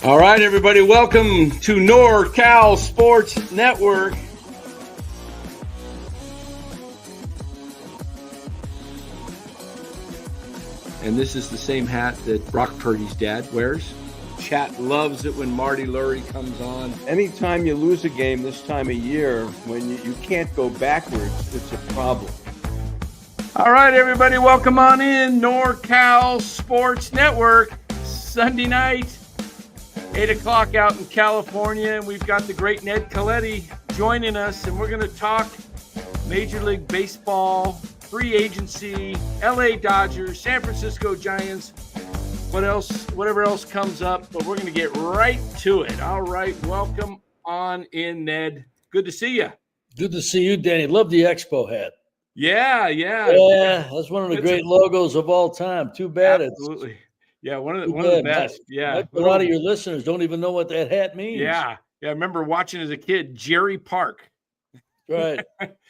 All right, everybody, welcome to NorCal Sports Network. And this is the same hat that Brock Purdy's dad wears. Chat loves it when Marty Lurie comes on. Anytime you lose a game this time of year, when you can't go backwards, it's a problem. All right, everybody, welcome on in. NorCal Sports Network, Sunday night, 8 o'clock out in California. And we've got the great Ned Colletti joining us, and we're going to talk Major League Baseball, free agency, LA Dodgers, San Francisco Giants, whatever else comes up, but we're going to get right to it. All right, welcome on in, Ned. Good to see you. Good to see you, Danny. Love the Expo hat. Yeah. Yeah, that's one of the great logos of all time. Too bad. Absolutely. Yeah, one of the best. Yeah. A lot of your listeners don't even know what that hat means. Yeah. I remember watching as a kid, Jerry Park. Right.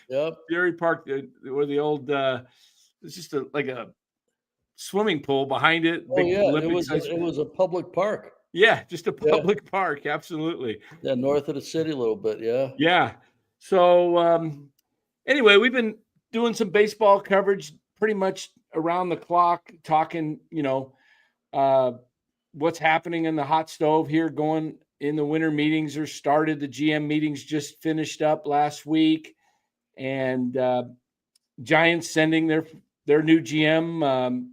Yep. Jerry Park, where the old it's just like a swimming pool behind it. Oh, yeah. It was a public park. Yeah, just a public park. Absolutely. Yeah, north of the city a little bit. Yeah. Yeah. So anyway, we've been doing some baseball coverage pretty much around the clock, talking, what's happening in the hot stove here, going in the winter meetings are started. The GM meetings just finished up last week, and Giants sending their new GM,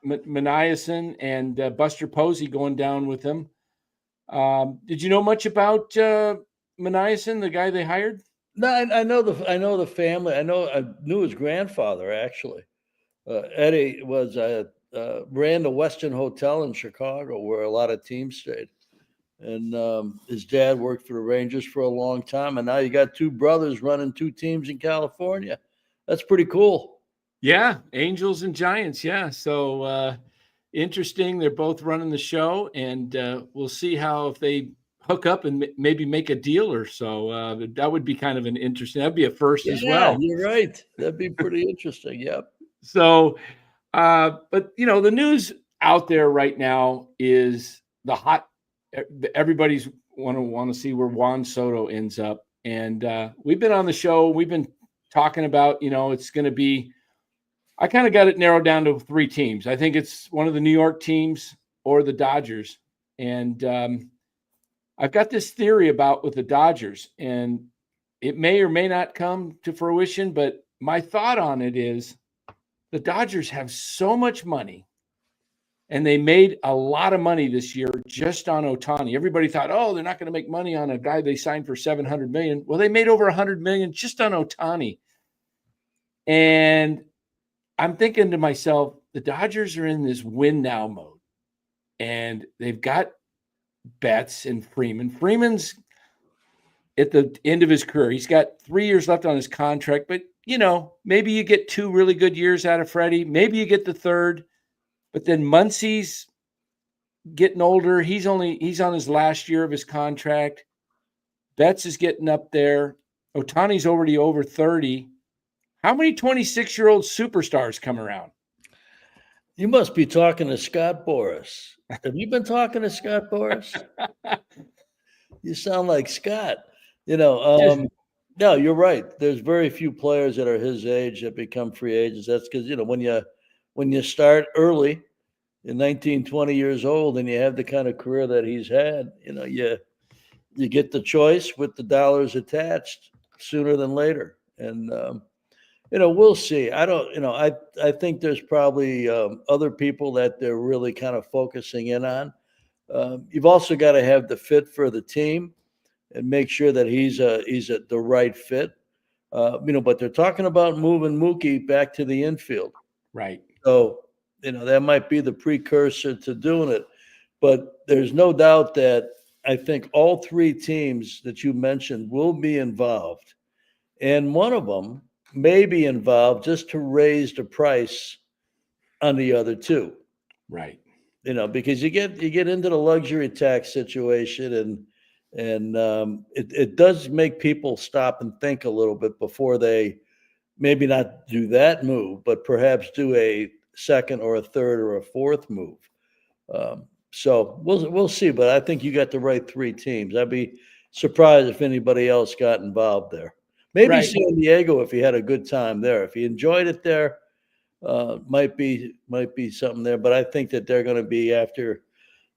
Maniason, and Buster Posey going down with them. Did you know much about Maniason, the guy they hired? No, I know the family. I knew his grandfather actually. Eddie was ran the Westin Hotel in Chicago, where a lot of teams stayed, and his dad worked for the Rangers for a long time. And now you got two brothers running two teams in California. That's pretty cool. Yeah, Angels and Giants. Yeah, so interesting. They're both running the show, and we'll see if they hook up and maybe make a deal or so. That would be kind of an interesting. That'd be a first as well. You're right. That'd be pretty interesting. Yep. So, but the news out there right now is the hot. Everybody's want to see where Juan Soto ends up, and we've been on the show. We've been talking about it's going to be. I kind of got it narrowed down to three teams. I think it's one of the New York teams or the Dodgers, and I've got this theory with the Dodgers, and it may or may not come to fruition, but my thought on it is the Dodgers have so much money, and they made a lot of money this year just on Ohtani. Everybody thought, they're not going to make money on a guy they signed for $700 million. Well, they made over $100 million just on Ohtani. And I'm thinking to myself, the Dodgers are in this win now mode, and they've got Betts and Freeman. Freeman's at the end of his career. He's got 3 years left on his contract, but maybe you get 2 really good years out of Freddie. Maybe you get the third, but then Muncy's getting older. He's on his last year of his contract. Betts is getting up there. Ohtani's already over 30. How many 26-year-old superstars come around? You must be talking to Scott Boras. Have you been talking to Scott Boras? You sound like Scott. No, you're right. There's very few players that are his age that become free agents. That's because, when you start early in 19, 20 years old and you have the kind of career that he's had, you get the choice with the dollars attached sooner than later. And, we'll see. I think there's probably other people that they're really kind of focusing in on. You've also got to have the fit for the team and make sure that he's the right fit. But they're talking about moving Mookie back to the infield. Right. So, that might be the precursor to doing it. But there's no doubt that I think all three teams that you mentioned will be involved. And one of them may be involved just to raise the price on the other two. Right. Because you get into the luxury tax situation, and it does make people stop and think a little bit before they maybe not do that move, but perhaps do a second or a third or a fourth move. So we'll see. But I think you got the right three teams. I'd be surprised if anybody else got involved there. Maybe Right. San Diego if he had a good time there. If he enjoyed it there, might be something there. But I think that they're going to be after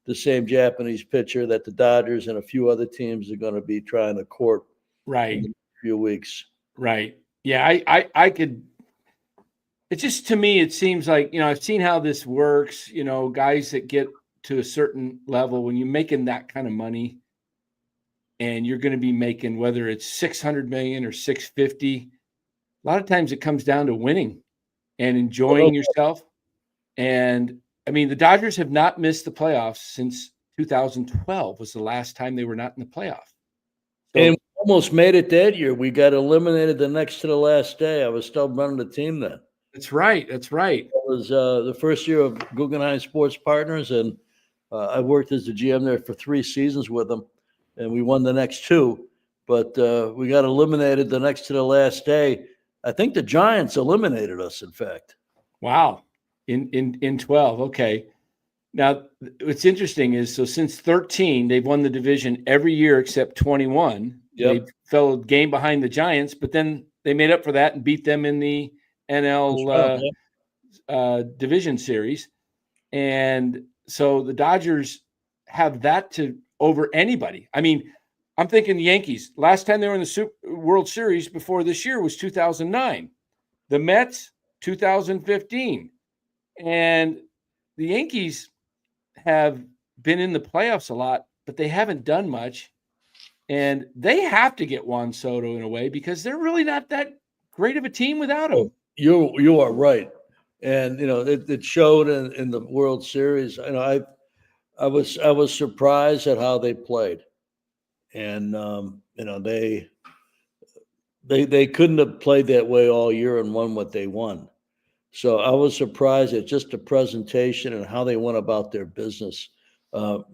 the same Japanese pitcher that the Dodgers and a few other teams are going to be trying to court in Right. a few weeks. Right. Yeah. I could. It's just, to me, it seems like, I've seen how this works. Guys that get to a certain level, when you're making that kind of money, and you're going to be making, whether it's 600 million or 650, a lot of times it comes down to winning and enjoying yourself. And I mean, the Dodgers have not missed the playoffs since 2012 was the last time they were not in the playoffs. So, And almost made it that year. We got eliminated the next to the last day. I was still running the team then. that's right. That's right. It was the first year of Guggenheim Sports Partners, and I worked as the GM there for 3 seasons with them, and we won the next 2. But we got eliminated the next to the last day. I think the Giants eliminated us, in fact. Wow. In 12. Okay. Now, what's interesting is, so since 13, they've won the division every year except 21. Yep. They fell a game behind the Giants, but then they made up for that and beat them in the NL division series. And so the Dodgers have that to over anybody. I mean, I'm thinking the Yankees. Last time they were in the World Series before this year was 2009. The Mets, 2015. And the Yankees have been in the playoffs a lot, but they haven't done much. And they have to get Juan Soto in a way, because they're really not that great of a team without him. You are right. And, it showed in the World Series. I was surprised at how they played. And, they couldn't have played that way all year and won what they won. So I was surprised at just the presentation and how they went about their business.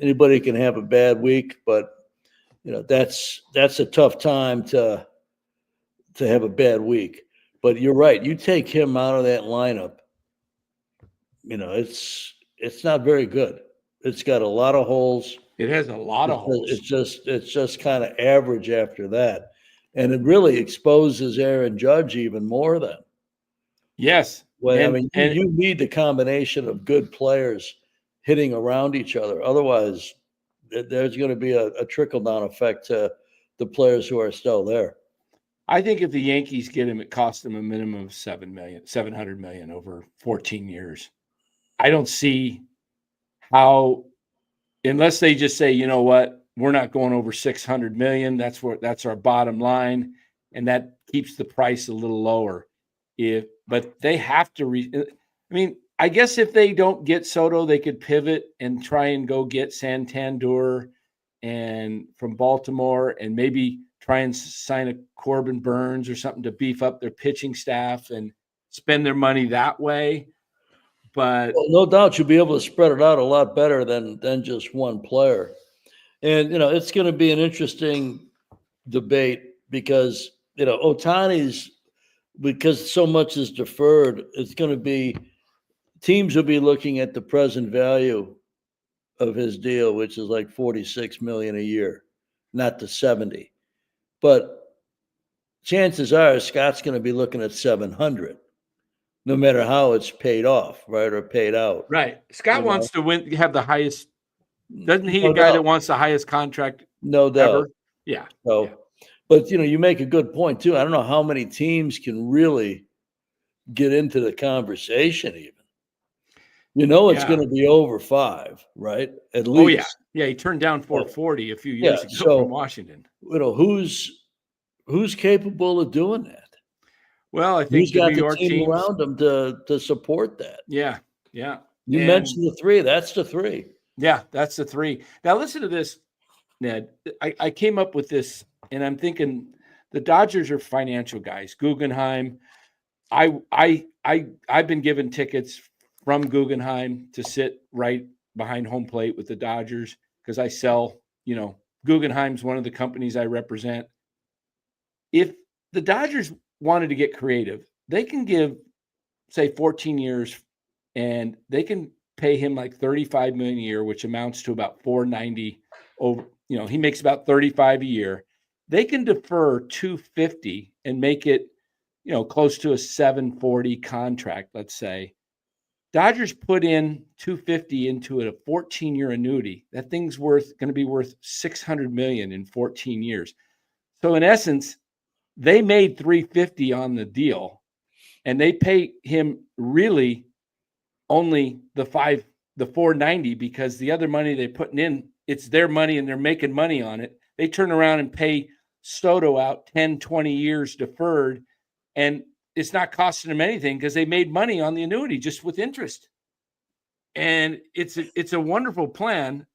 Anybody can have a bad week, but that's a tough time to have a bad week. But you're right. You take him out of that lineup, it's not very good. It's got a lot of holes. It has a lot of holes. It's just kind of average after that, and it really exposes Aaron Judge even more. Then, yes. Well, you need the combination of good players hitting around each other. Otherwise, there's going to be a trickle-down effect to the players who are still there. I think if the Yankees get him, it costs them a minimum of $700 million over 14 years. I don't see how, unless they just say, you know what, we're not going over 600 million. That's our bottom line, and that keeps the price a little lower. But they have to. I guess if they don't get Soto, they could pivot and try and go get Santander and from Baltimore, and maybe try and sign a Corbin Burns or something to beef up their pitching staff and spend their money that way. But no doubt you'll be able to spread it out a lot better than just one player. And, it's going to be an interesting debate because, Ohtani's, because so much is deferred, it's going to be, teams will be looking at the present value of his deal, which is like $46 million a year, not the 70. But chances are Scott's going to be looking at 700, no matter how it's paid off, right, or paid out. Right. Scott wants to have the highest. Doesn't he No a guy doubt. that wants the highest contract? No doubt. Ever? Yeah. So, yeah. But you make a good point too. I don't know how many teams can really get into the conversation even. It's going to be over 5, right? At least. Oh yeah. Yeah, he turned down 440 a few years ago from Washington. Who's capable of doing that? Well, I think who's got New York the team teams around them to support that. Yeah. Yeah. You mentioned the 3. That's the 3. Yeah, that's the 3. Now listen to this, Ned. I came up with this, and I'm thinking the Dodgers are financial guys. Guggenheim. I've been given tickets from Guggenheim to sit right behind home plate with the Dodgers because I sell. Guggenheim's one of the companies I represent. If the Dodgers wanted to get creative, they can give, say, 14 years, and they can pay him like $35 million a year, which amounts to about $490 over. He makes about $35 a year. They can defer $250 and make it, close to a $740 contract, let's say. Dodgers put in $250 into a 14-year annuity. That thing's going to be worth $600 million in 14 years. So in essence, they made $350 on the deal, and they pay him really only the $490 because the other money they're putting in, it's their money and they're making money on it. They turn around and pay Soto out 10, 20 years deferred, and it's not costing them anything because they made money on the annuity just with interest. And it's a wonderful plan.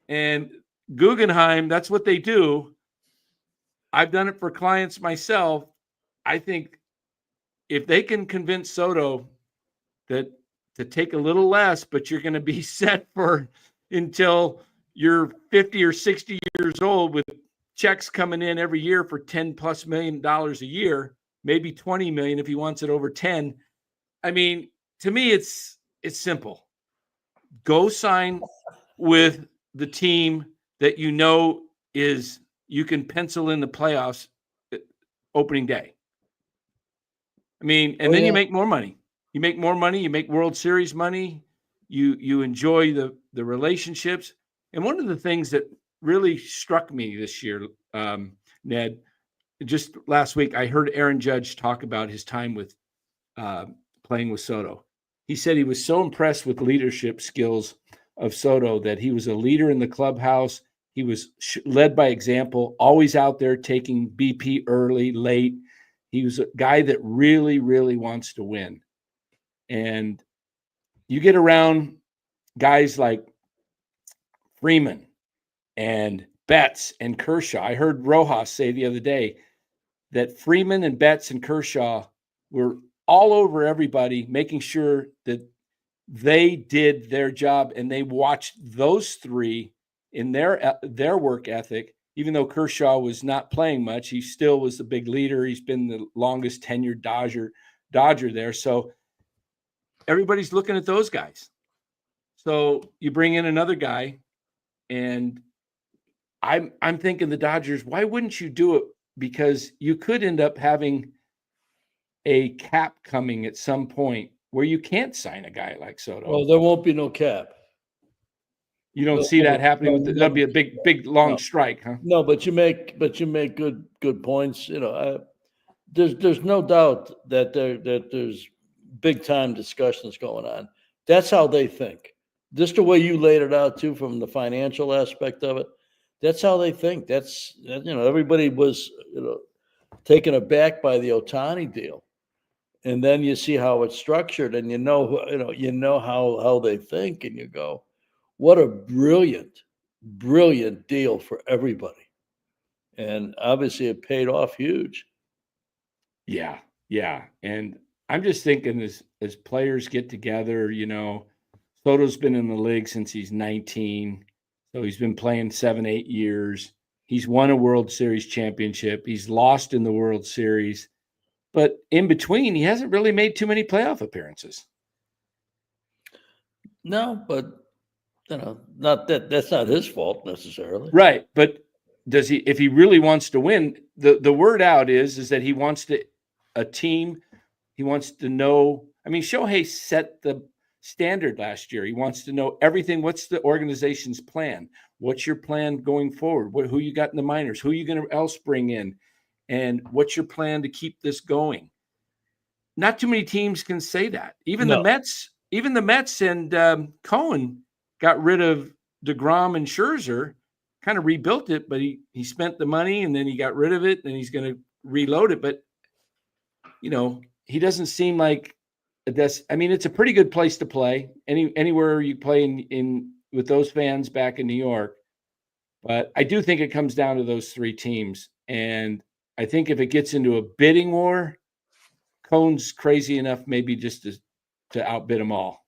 And Guggenheim, that's what they do. I've done it for clients myself. I think if they can convince Soto that to take a little less, but you're going to be set for until you're 50 or 60 years old with checks coming in every year for $10+ million a year, maybe 20 million if he wants it over 10. I mean, to me, it's simple. Go sign with the team that is you can pencil in the playoffs opening day. I mean, and then you make more money. You make more money. You make World Series money. You enjoy the relationships. And one of the things that really struck me this year, Ned, just last week, I heard Aaron Judge talk about his time with playing with Soto. He said he was so impressed with leadership skills of Soto that he was a leader in the clubhouse. He was led by example, always out there taking BP early, late. He was a guy that really, really wants to win. And you get around guys like Freeman and Betts and Kershaw. I heard Rojas say the other day that Freeman and Betts and Kershaw were all over everybody, making sure that they did their job, and they watched those three in their work ethic. Even though Kershaw was not playing much, he still was the big leader. He's been the longest tenured Dodger there. So everybody's looking at those guys. So you bring in another guy, and I'm thinking the Dodgers, why wouldn't you do it? Because you could end up having a cap coming at some point where you can't sign a guy like Soto. Well, there won't be no cap. You don't see that happening. That'll be a big, long strike, huh? No, but you make good points. There's no doubt that there's big time discussions going on. That's how they think. Just the way you laid it out too, from the financial aspect of it. That's how they think. Everybody was taken aback by the Ohtani deal, and then you see how it's structured, and you know how they think, and you go, what a brilliant deal for everybody. And obviously it paid off huge. Yeah. And I'm just thinking as players get together, Soto's been in the league since he's 19. So he's been playing 7-8 years. He's won a World Series championship. He's lost in the World Series. But in between, he hasn't really made too many playoff appearances. No, but not that's not his fault necessarily. Right. But if he really wants to win, the word out is that he wants a team. He wants to know. I mean, Shohei set the standard last year. He wants to know everything. What's the organization's plan? What's your plan going forward? Who you got in the minors? Who are you going to else bring in? And what's your plan to keep this going? Not too many teams can say that. Even the Mets and Cohen got rid of DeGrom and Scherzer, kind of rebuilt it, but he spent the money and then he got rid of it and he's going to reload it. But, he doesn't seem like this. I mean, it's a pretty good place to play anywhere you play in with those fans back in New York. But I do think it comes down to those three teams. And I think if it gets into a bidding war, Cohen's crazy enough maybe just to outbid them all.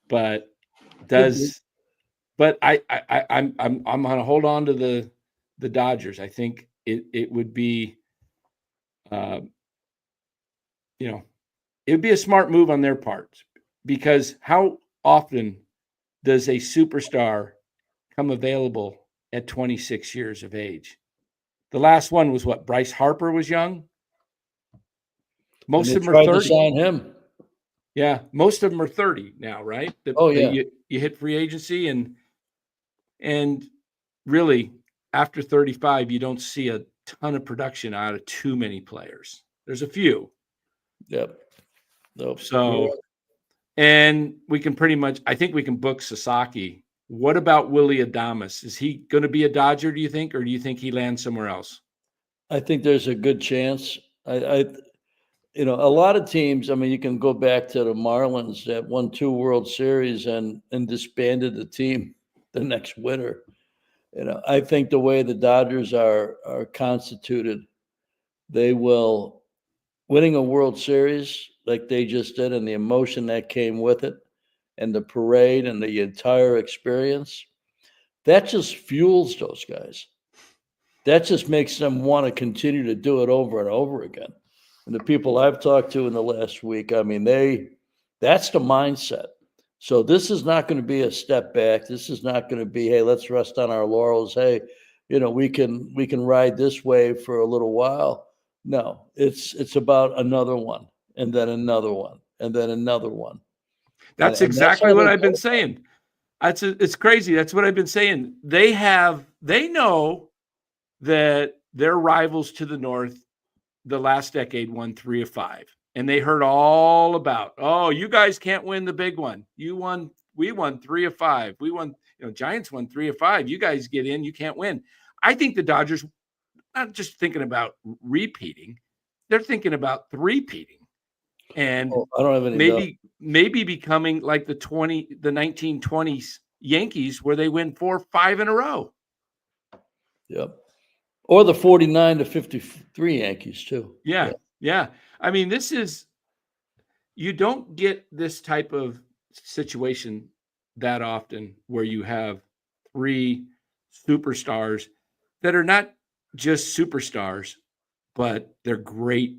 But I'm going to hold on to the Dodgers. I think it would be, it would be a smart move on their part, because how often does a superstar come available at 26 years of age? The last one was what? Bryce Harper was young. Most And of they them are tried to 30. sign him. Yeah, most of them are 30 now, right? Oh, yeah. You hit free agency, and really after 35, you don't see a ton of production out of too many players. There's a few. Yep. Nope. So, and we can pretty much, I think we can book Sasaki. What about Willy Adames? Is he going to be a Dodger, do you think, or do you think he lands somewhere else? I think there's a good chance. A lot of teams, I mean, you can go back to the Marlins that won 2 World Series and disbanded the team the next winter. I think the way the Dodgers are constituted, they will winning a World Series like they just did, and the emotion that came with it, and the parade and the entire experience, that just fuels those guys. That just makes them want to continue to do it over and over again. And the people I've talked to in the last week, I mean, that's the mindset. So this is not going to be a step back. This is not going to be, hey, let's rest on our laurels. Hey, we can ride this wave for a little while. No, it's about another one, and then another one, and then another one. That's And exactly how what they I've been go. saying. It's crazy. That's what I've been saying. They know that their rivals to the north the last decade won 3 of 5. And they heard all about, oh, you guys can't win the big one. We won 3 of 5. We won, Giants won 3 of 5. You guys get in, you can't win. I think the Dodgers not just thinking about repeating, they're thinking about three-peating. And I don't have any doubt. maybe becoming like the 1920s Yankees where they win 4 or 5 in a row. Yep. Or the 49 to 53 Yankees too. Yeah. I mean, you don't get this type of situation that often where you have 3 superstars that are not just superstars, but they're great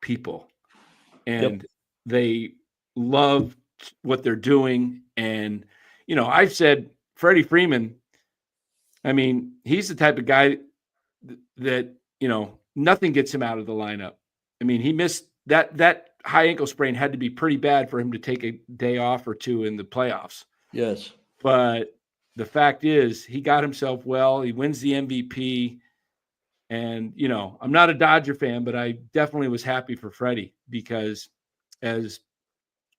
people. And they love what they're doing. And, I've said Freddie Freeman, I mean, he's the type of guy that, nothing gets him out of the lineup. I mean, he missed that high ankle sprain had to be pretty bad for him to take a day off or 2 in the playoffs. Yes. But the fact is he got himself well. He wins the MVP. And, I'm not a Dodger fan, but I definitely was happy for Freddie because as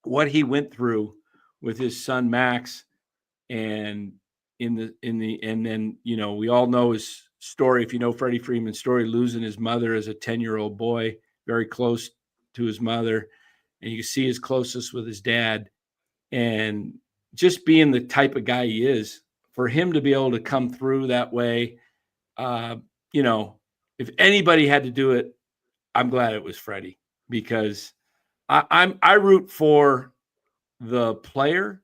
what he went through with his son, Max, and and then, we all know his story. If you know Freddie Freeman's story, losing his mother as a 10-year-old boy, very close to his mother. And you can see his closest with his dad and just being the type of guy he is, for him to be able to come through that way, if anybody had to do it, I'm glad it was Freddie because I root for the player.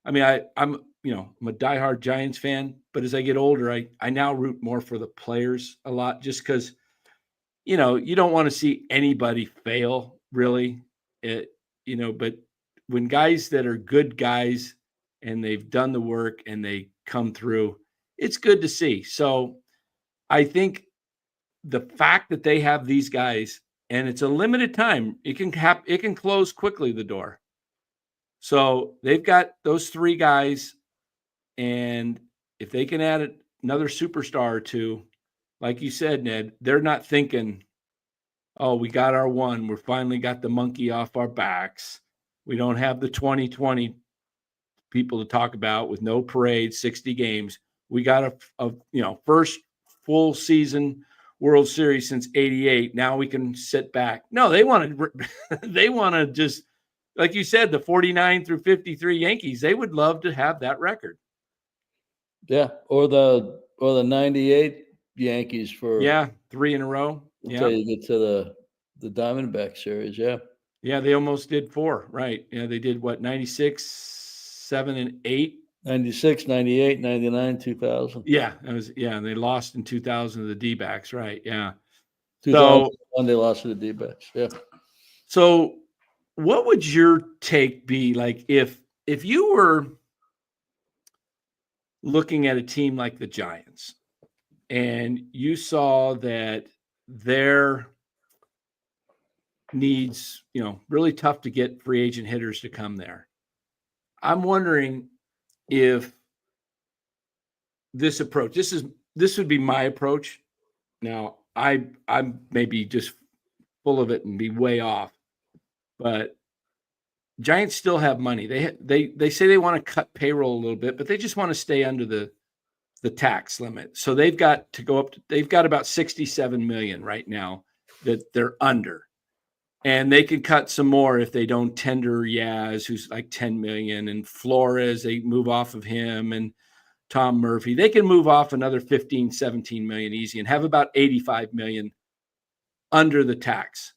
I mean, I'm a diehard Giants fan, but as I get older, I now root more for the players a lot just because, you don't want to see anybody fail really, but when guys that are good guys and they've done the work and they come through, it's good to see. So I think the fact that they have these guys and it's a limited time, it can close quickly, the door. So they've got those 3 guys. And if they can add another superstar or 2, like you said, Ned, they're not thinking, oh, we got our one. We're finally got the monkey off our backs. We don't have the 2020 people to talk about with no parade, 60 games. We got a first full season World Series since '88. Now we can sit back. No, they want to just, like you said, the 49 through 53 Yankees, they would love to have that record. Yeah. Or the 98 Yankees for 3 in a row. Until you get to the Diamondback series. Yeah. Yeah, they almost did 4, right? Yeah, they did what, 96, 7, and 8? 96, 98, 99, 2000. Yeah, and they lost in 2000 to the D-backs, right? Yeah. 2001, they lost to the D-backs. Yeah. So what would your take be like if if you were looking at a team like the Giants and you saw that their needs, really tough to get free agent hitters to come there. I'm wondering if this approach, this would be my approach. Now, I'm maybe just full of it and be way off, but Giants still have money. They say they want to cut payroll a little bit, but they just want to stay under the tax limit. So they've got to go up to, they've got about 67 million right now that they're under. And they could cut some more if they don't tender Yaz, who's like 10 million, and Flores, they move off of him, and Tom Murphy. They can move off another 15, 17 million easy and have about 85 million under the tax.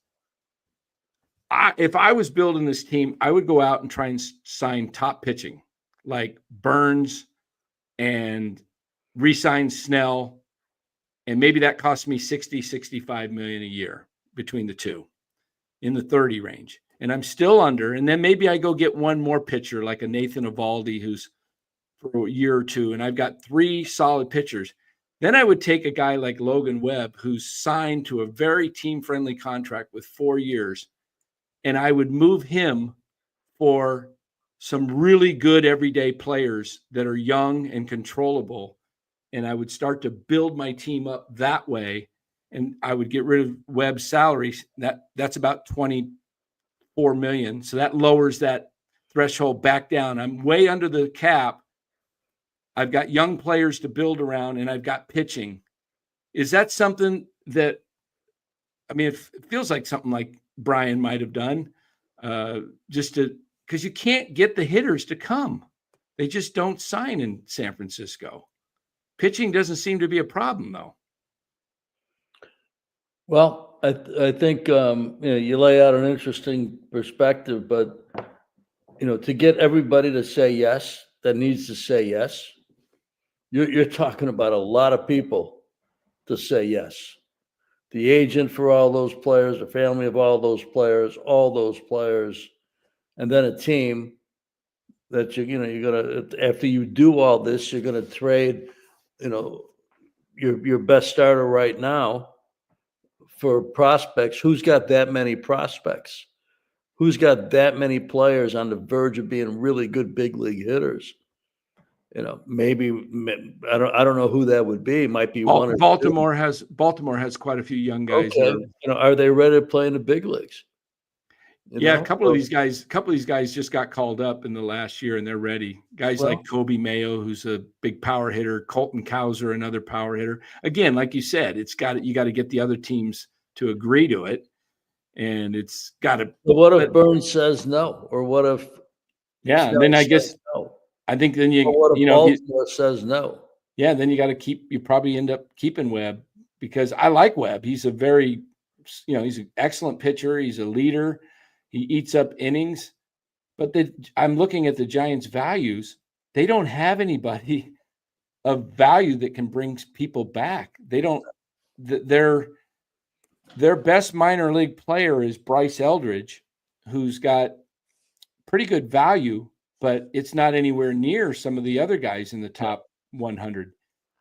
If I was building this team, I would go out and try and sign top pitching like Burns and re-sign Snell. And maybe that costs me 60, 65 million a year between the two, in the 30 range. And I'm still under. And then maybe I go get one more pitcher like a Nathan Eovaldi who's for a year or two, and I've got 3 solid pitchers. Then I would take a guy like Logan Webb, who's signed to a very team-friendly contract with 4 years, and I would move him for some really good everyday players that are young and controllable, and I would start to build my team up that way, and I would get rid of Webb's salary. That's about 24 million, so that lowers that threshold back down. I'm way under the cap. I've got young players to build around, and I've got pitching. Is that something that, it feels like something like Brian might have done, because you can't get the hitters to come. They just don't sign in San Francisco. Pitching doesn't seem to be a problem, though. Well, I think you lay out an interesting perspective, but to get everybody to say yes, that needs to say yes, you're talking about a lot of people to say yes. The agent for all those players, the family of all those players, and then a team that you're gonna, after you do all this, you're gonna trade, your best starter right now for prospects. Who's got that many prospects? Who's got that many players on the verge of being really good big league hitters? Maybe I don't know who that would be. It might be one. Baltimore has quite a few young guys. Okay. Are they ready to play in the big leagues? A couple of these guys just got called up in the last year, and they're ready. Guys like Kobe Mayo, who's a big power hitter, Colton Cowser, another power hitter. Again, like you said, you got to get the other teams to agree to it, and it's got to. But what if Burns says no, or what if? Yeah, and then I guess no? I think then what if Baltimore says no? Yeah, then you got to you probably end up keeping Webb, because I like Webb. He's a very, he's an excellent pitcher. He's a leader. He eats up innings. But I'm looking at the Giants' values. They don't have anybody of value that can bring people back. They don't. Their best minor league player is Bryce Eldridge, who's got pretty good value, but it's not anywhere near some of the other guys in the top 100.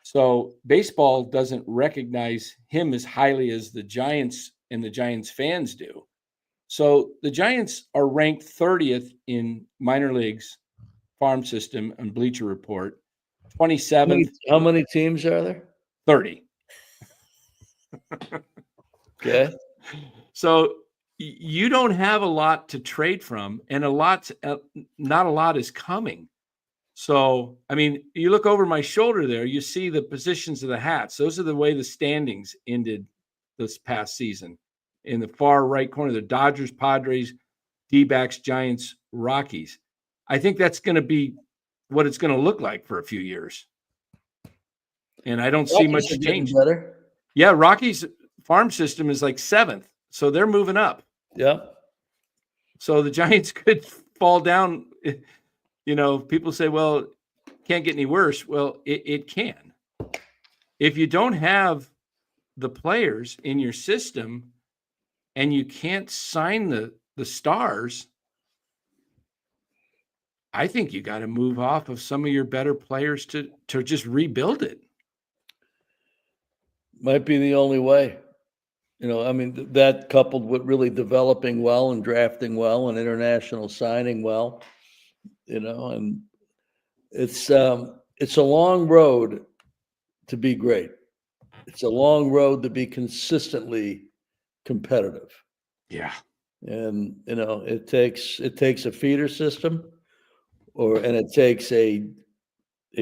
So baseball doesn't recognize him as highly as the Giants and the Giants fans do. So the Giants are ranked 30th in minor leagues farm system and Bleacher Report, 27th. How many teams are there? 30. Okay. So you don't have a lot to trade from, and not a lot is coming. So, you look over my shoulder there, you see the positions of the hats. Those are the way the standings ended this past season. In the far right corner, the Dodgers, Padres, D-backs, Giants, Rockies. I think that's going to be what it's going to look like for a few years. And I don't see much change. Better. Yeah, Rockies farm system is like 7th. So they're moving up. Yeah. So the Giants could fall down. People say, well, can't get any worse. Well, it can. If you don't have the players in your system and you can't sign the stars, I think you got to move off of some of your better players to just rebuild it. Might be the only way. I mean, that coupled with really developing well and drafting well and international signing well, and it's a long road to be great. It's a long road to be consistently competitive. Yeah. And it takes a feeder system, and it takes a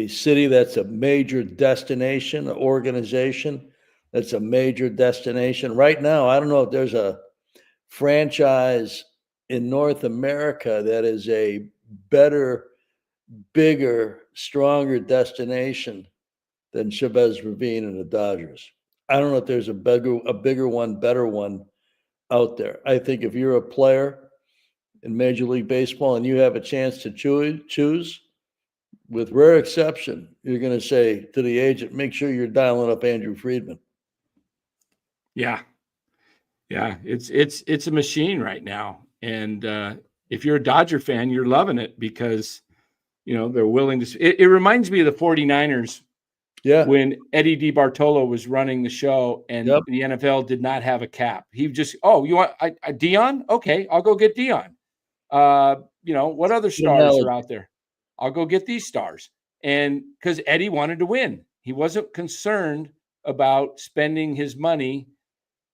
city that's a major destination, an organization that's a major destination. Right now, I don't know if there's a franchise in North America that is a better, bigger, stronger destination than Chavez Ravine and the Dodgers. I don't know if there's a bigger one, better one out there. I think if you're a player in Major League Baseball and you have a chance to choose, with rare exception, you're going to say to the agent, make sure you're dialing up Andrew Friedman. Yeah. Yeah. It's a machine right now. And if you're a Dodger fan, you're loving it because, they're willing to. It reminds me of the 49ers. Yeah. When Eddie DiBartolo was running the show and Yep. the NFL did not have a cap. He just, you want Dion? Okay, I'll go get Dion. What other stars are out there? I'll go get these stars. And because Eddie wanted to win, he wasn't concerned about spending his money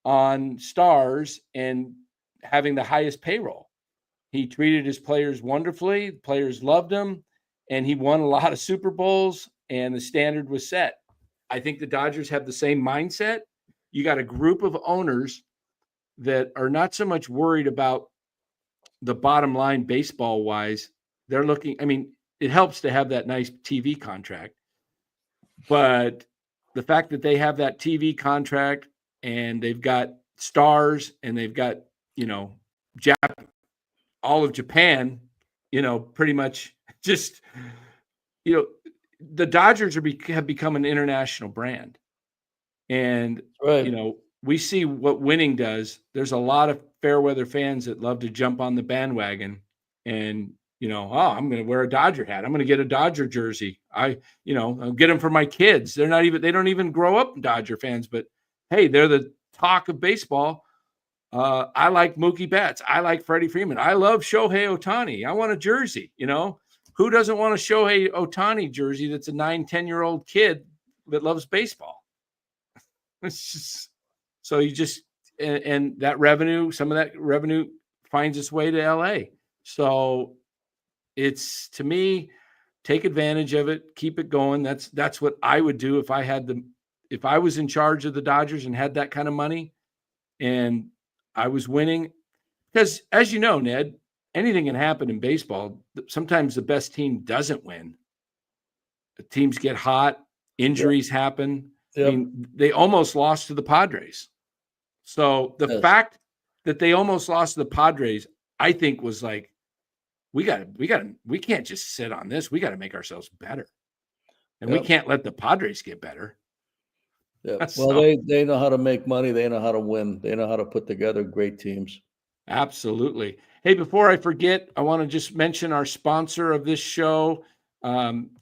on stars and having the highest payroll. He treated his players wonderfully. The players loved him, and he won a lot of Super Bowls, and the standard was set. I think the Dodgers have the same mindset. You got a group of owners that are not so much worried about the bottom line baseball wise. They're looking, it helps to have that nice TV contract, but the fact that they have that TV contract and they've got stars and they've got, all of Japan, pretty much just, the Dodgers have become an international brand. And, Right. we see what winning does. There's a lot of fair weather fans that love to jump on the bandwagon and, I'm going to wear a Dodger hat. I'm going to get a Dodger jersey. I'll get them for my kids. They don't even grow up Dodger fans, but hey, they're the talk of baseball. I like Mookie Betts. I like Freddie Freeman. I love Shohei Ohtani. I want a jersey, Who doesn't want a Shohei Ohtani jersey that's a 9-10-year-old kid that loves baseball? It's just, so you just, and that revenue, some of that revenue finds its way to LA. So it's, to me, take advantage of it, keep it going. That's what I would do if I was in charge of the Dodgers and had that kind of money and I was winning. Because as you know, Ned, anything can happen in baseball. Sometimes the best team doesn't win. The teams get hot, injuries happen. Yep. They almost lost to the Padres. So the fact that they almost lost to the Padres, I think, was like, we can't just sit on this. We got to make ourselves better. And we can't let the Padres get better. Yeah. Well, they know how to make money. They know how to win. They know how to put together great teams. Absolutely. Hey, before I forget, I want to just mention our sponsor of this show,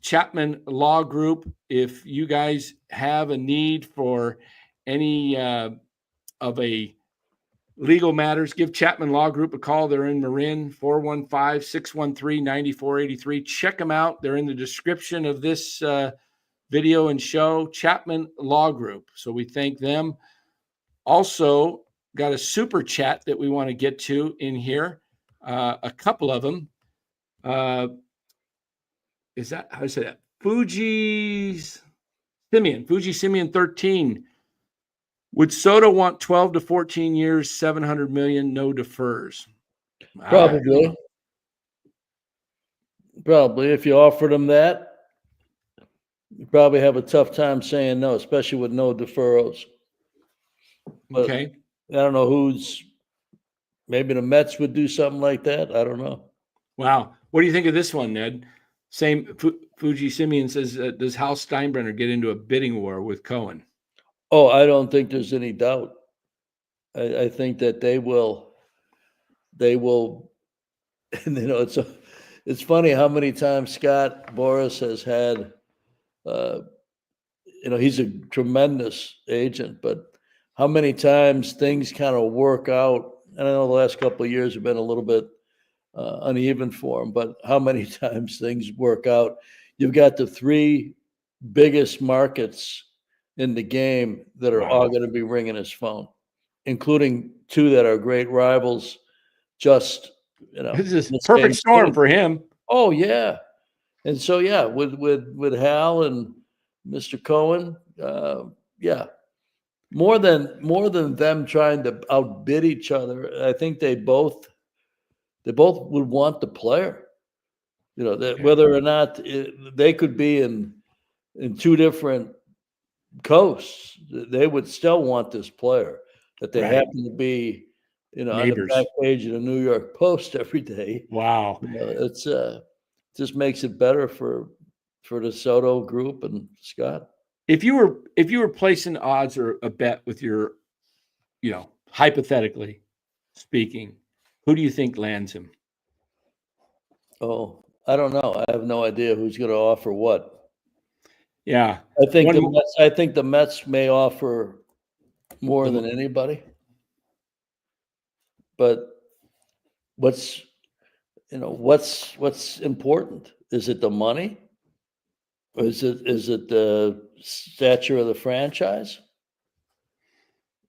Chapman Law Group. If you guys have a need for any of a legal matters, give Chapman Law Group a call. They're in Marin, 415-613-9483. Check them out. They're in the description of this video and show, Chapman Law Group. So we thank them. Also, got a super chat that we want to get to in here. A couple of them. Is that, how do I say that? Fuji Simeon 13. Would Soto want 12 to 14 years, 700 million, no defers? Probably. If you offered him that, you probably have a tough time saying no, especially with no deferrals. But Okay. I don't know maybe the Mets would do something like that. I don't know. Wow. What do you think of this one, Ned? Same Fuji Simeon says, does Hal Steinbrenner get into a bidding war with Cohen? Oh, I don't think there's any doubt. I think that they will, and it's funny how many times Scott Boras has had, he's a tremendous agent, but how many times things kind of work out. And I know the last couple of years have been a little bit uneven for him, but how many times things work out. You've got the three biggest markets in the game that are all going to be ringing his phone, including two that are great rivals. Just, this is perfect storm for him. Oh yeah. And so, yeah, with Hal and Mr. Cohen, yeah, more than them trying to outbid each other, I think they both would want the player. That whether or not they could be in two different coasts, they would still want this player. That they happen to be, neighbors. On the back page of the New York Post every day. Wow, it's just makes it better for the Soto group and Scott. If you were placing odds or a bet with your, hypothetically speaking, who do you think lands him? Oh, I don't know. I have no idea who's going to offer what. Yeah, I think the Mets may offer more than anybody. But what's important? Is it the money? Or is it the stature of the franchise?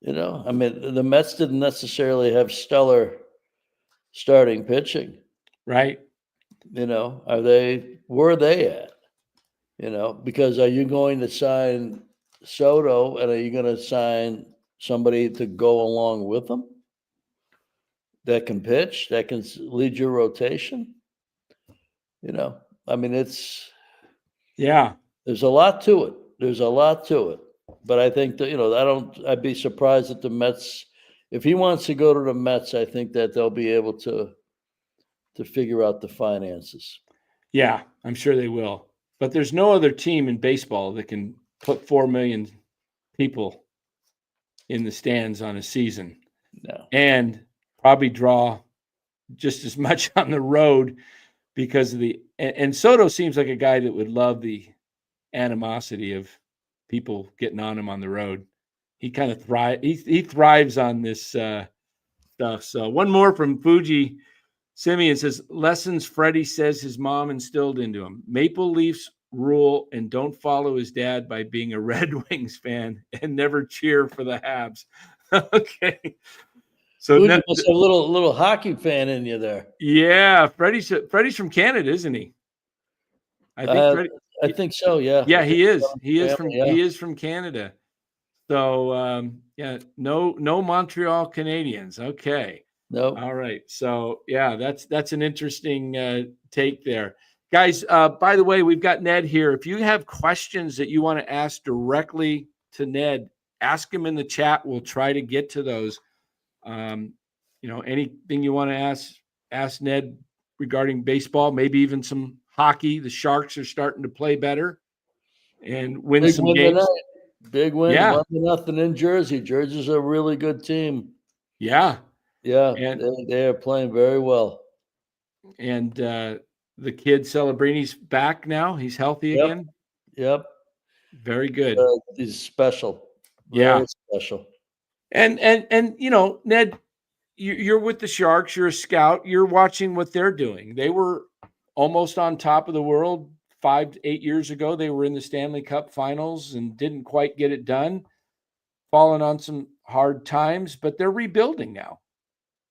I mean, the Mets didn't necessarily have stellar starting pitching. Right. Where are they at? Because are you going to sign Soto and are you going to sign somebody to go along with them that can pitch, that can lead your rotation? I mean, there's a lot to it. But I think that, I'd be surprised if the Mets, if he wants to go to the Mets, I think that they'll be able to figure out the finances. Yeah, I'm sure they will. But there's no other team in baseball that can put 4 million people in the stands on a season. No. And probably draw just as much on the road because of and Soto seems like a guy that would love the animosity of people getting on him on the road. He kind of he thrives on this stuff. So one more from Fuji. Simeon says, lessons Freddie says his mom instilled into him. Maple Leafs rule and don't follow his dad by being a Red Wings fan and never cheer for the Habs. Okay. So Fuji must have a little hockey fan in you there. Yeah, Freddie's from Canada, isn't he? I think so. Yeah. Yeah, he is. He is from Canada. So no Montreal Canadiens. Okay. No. All right. So yeah, that's an interesting take there. Guys, by the way, we've got Ned here. If you have questions that you want to ask directly to Ned, ask him in the chat. We'll try to get to those. Anything you want to ask Ned regarding baseball, maybe even some hockey. The Sharks are starting to play better and win some games. Tonight. Big win, 1-0 in Jersey. Jersey's a really good team. Yeah. Yeah, and they are playing very well. And the kid Celebrini's back now. He's healthy again. Yep. Very good. He's special. Very special. And Ned, you're with the Sharks. You're a scout. You're watching what they're doing. They were almost on top of the world 5 to 8 years ago. They were in the Stanley Cup Finals and didn't quite get it done. Fallen on some hard times, but they're rebuilding now.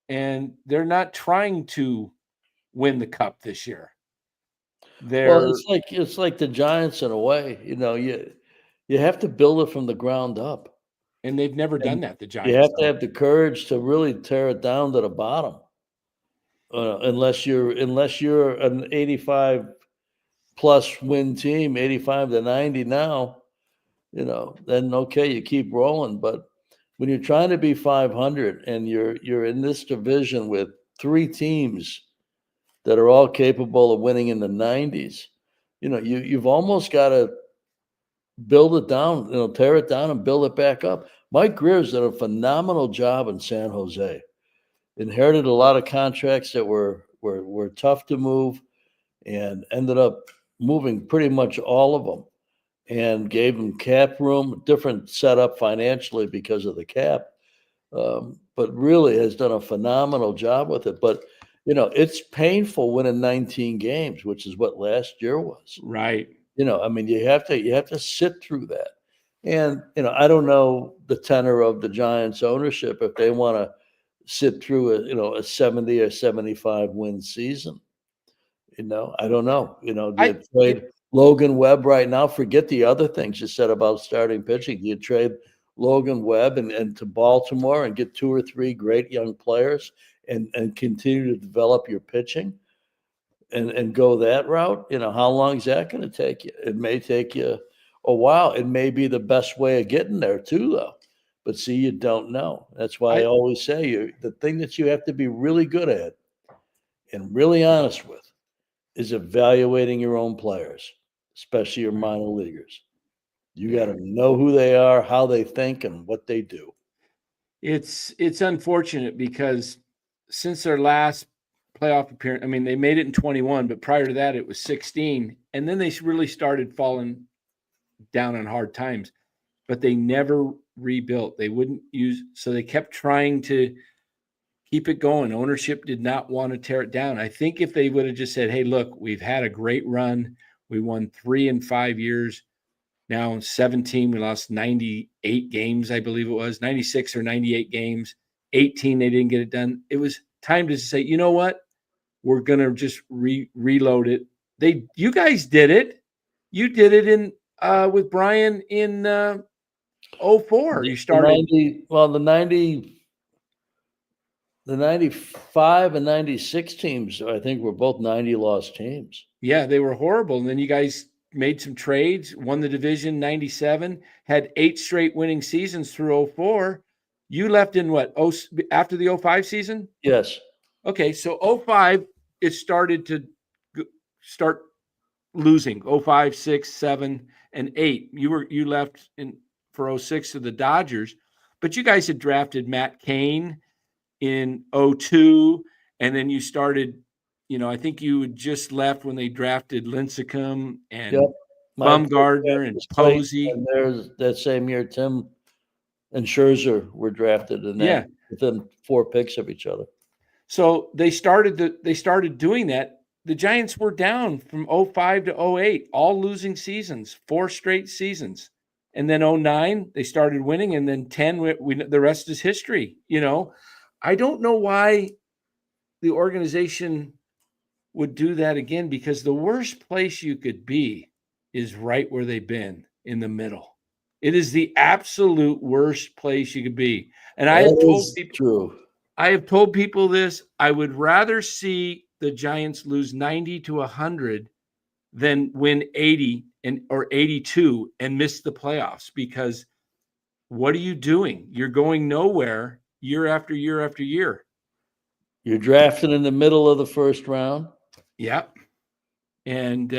And they're not trying to win the cup this year. It's like the Giants in a way. You have to build it from the ground up, and they've never done that. The Giants. You have to have the courage to really tear it down to the bottom. Unless you're an 85 plus win team, 85 to 90 now, then okay, you keep rolling, but when you're trying to be 500 and you're in this division with 3 teams that are all capable of winning in the 90s, you've almost got to build it down, tear it down and build it back up. Mike Greer's done a phenomenal job in San Jose. Inherited a lot of contracts that were tough to move. and ended up moving pretty much all of them and gave them cap room, different setup financially because of the cap, but really has done a phenomenal job with it. But, it's painful winning 19 games, which is what last year was. Right. I mean, you have to sit through that. And, I don't know the tenor of the Giants ownership if they want to sit through a 70 or 75 win season. I don't know. Do you trade Logan Webb right now? Forget the other things you said about starting pitching. Do you trade Logan Webb and to Baltimore and get 2 or 3 great young players and continue to develop your pitching and go that route? How long is that going to take you? It may take you a while. It may be the best way of getting there too, though. But see, you don't know. That's why I always say the thing that you have to be really good at and really honest with is evaluating your own players, especially your minor leaguers. You got to know who they are, how they think, and what they do. It's unfortunate because since their last playoff appearance, I mean, they made it in 21, but prior to that, it was 16. And then they really started falling down on hard times, but they never rebuilt. They wouldn't use, so they kept trying to keep it going. Ownership did not want to tear it down. I think if they would have just said, hey, look, we've had a great run. We won 3 in 5 years. Now in 17, we lost 98 games, I believe it was, 96 or 98 games. 18, they didn't get it done. It was time to say, you know what? We're going to just reload it. You guys did it. You did it in with Brian in 04. You started. The 95 and 96 teams, I think, were both 90-loss teams. Yeah, they were horrible. And then you guys made some trades, won the division 97, had 8 straight winning seasons through 04. You left in what? After the 05 season? Yes. Okay, so 05, it started to start losing. 05, 6, 7, and 8. You left in for 06 to the Dodgers, but you guys had drafted Matt Cain in 02, and then you started, I think you had just left when they drafted Lincecum and Bumgarner and Posey. And there's that same year, Tim and Scherzer were drafted in that within 4 picks of each other. So they started doing that. The Giants were down from 05 to 08, all losing seasons, 4 straight seasons. And then 09, they started winning, and then 10, the rest is history. I don't know why the organization would do that again, because the worst place you could be is right where they've been, in the middle. It is the absolute worst place you could be. And I have told people this. I would rather see the Giants lose 90 to 100 than win 80 or 82 and miss the playoffs, because what are you doing? You're going nowhere year after year after year. You're drafted in the middle of the first round. Yep. And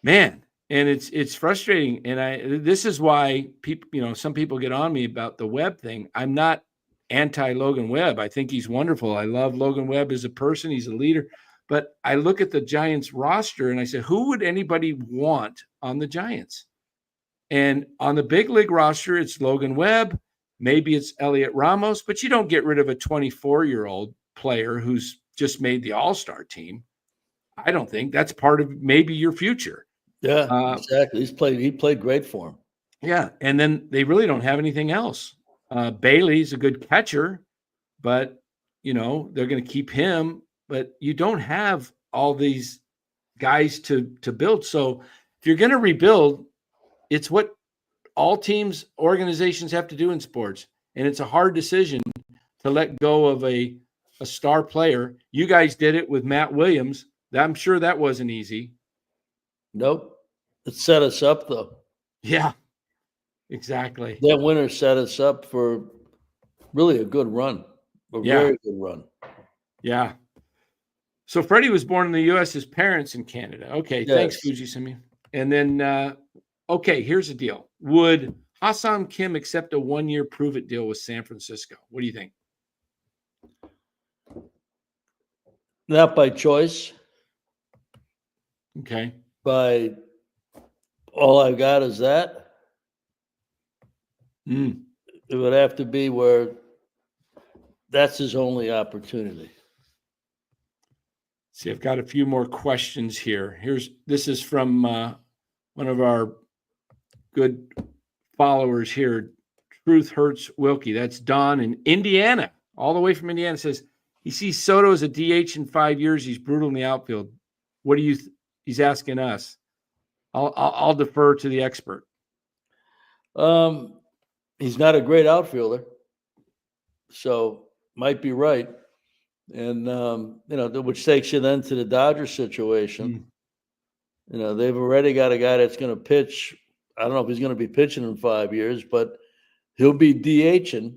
man, and it's frustrating. And this is why people, some people get on me about the Webb thing. I'm not anti Logan Webb. I think he's wonderful. I love Logan Webb as a person. He's a leader. But I look at the Giants roster and I say, who would anybody want on the Giants? And on the big league roster, it's Logan Webb. Maybe it's Elliot Ramos, but you don't get rid of a 24-year-old player who's just made the All-Star team. I don't think that's part of maybe your future. Yeah, exactly. He played great for him. Yeah, and then they really don't have anything else. Bailey's a good catcher, but they're going to keep him. But you don't have all these guys to build. So if you're going to rebuild, it's what all teams, organizations have to do in sports. And it's a hard decision to let go of a star player. You guys did it with Matt Williams. I'm sure that wasn't easy. Nope. It set us up, though. Yeah, exactly. That winner set us up for really a good run, very good run. Yeah. So Freddie was born in the U.S., his parents in Canada. Okay, yes. Thanks, Fujisumi. And then, okay, here's the deal. Would Hassan Kim accept a 1-year prove-it deal with San Francisco? What do you think? Not by choice. Okay. by all I've got is that. Mm. It would have to be where that's his only opportunity. See, I've got a few more questions here. This is from one of our good followers here. Truth Hurts Wilkie. That's Don in Indiana, all the way from Indiana. Says he sees Soto as a DH in 5 years. He's brutal in the outfield. What do you? He's asking us. I'll defer to the expert. He's not a great outfielder, so might be right. And which takes you then to the Dodgers situation. They've already got a guy that's going to pitch. I don't know if he's going to be pitching in 5 years, but he'll be DHing.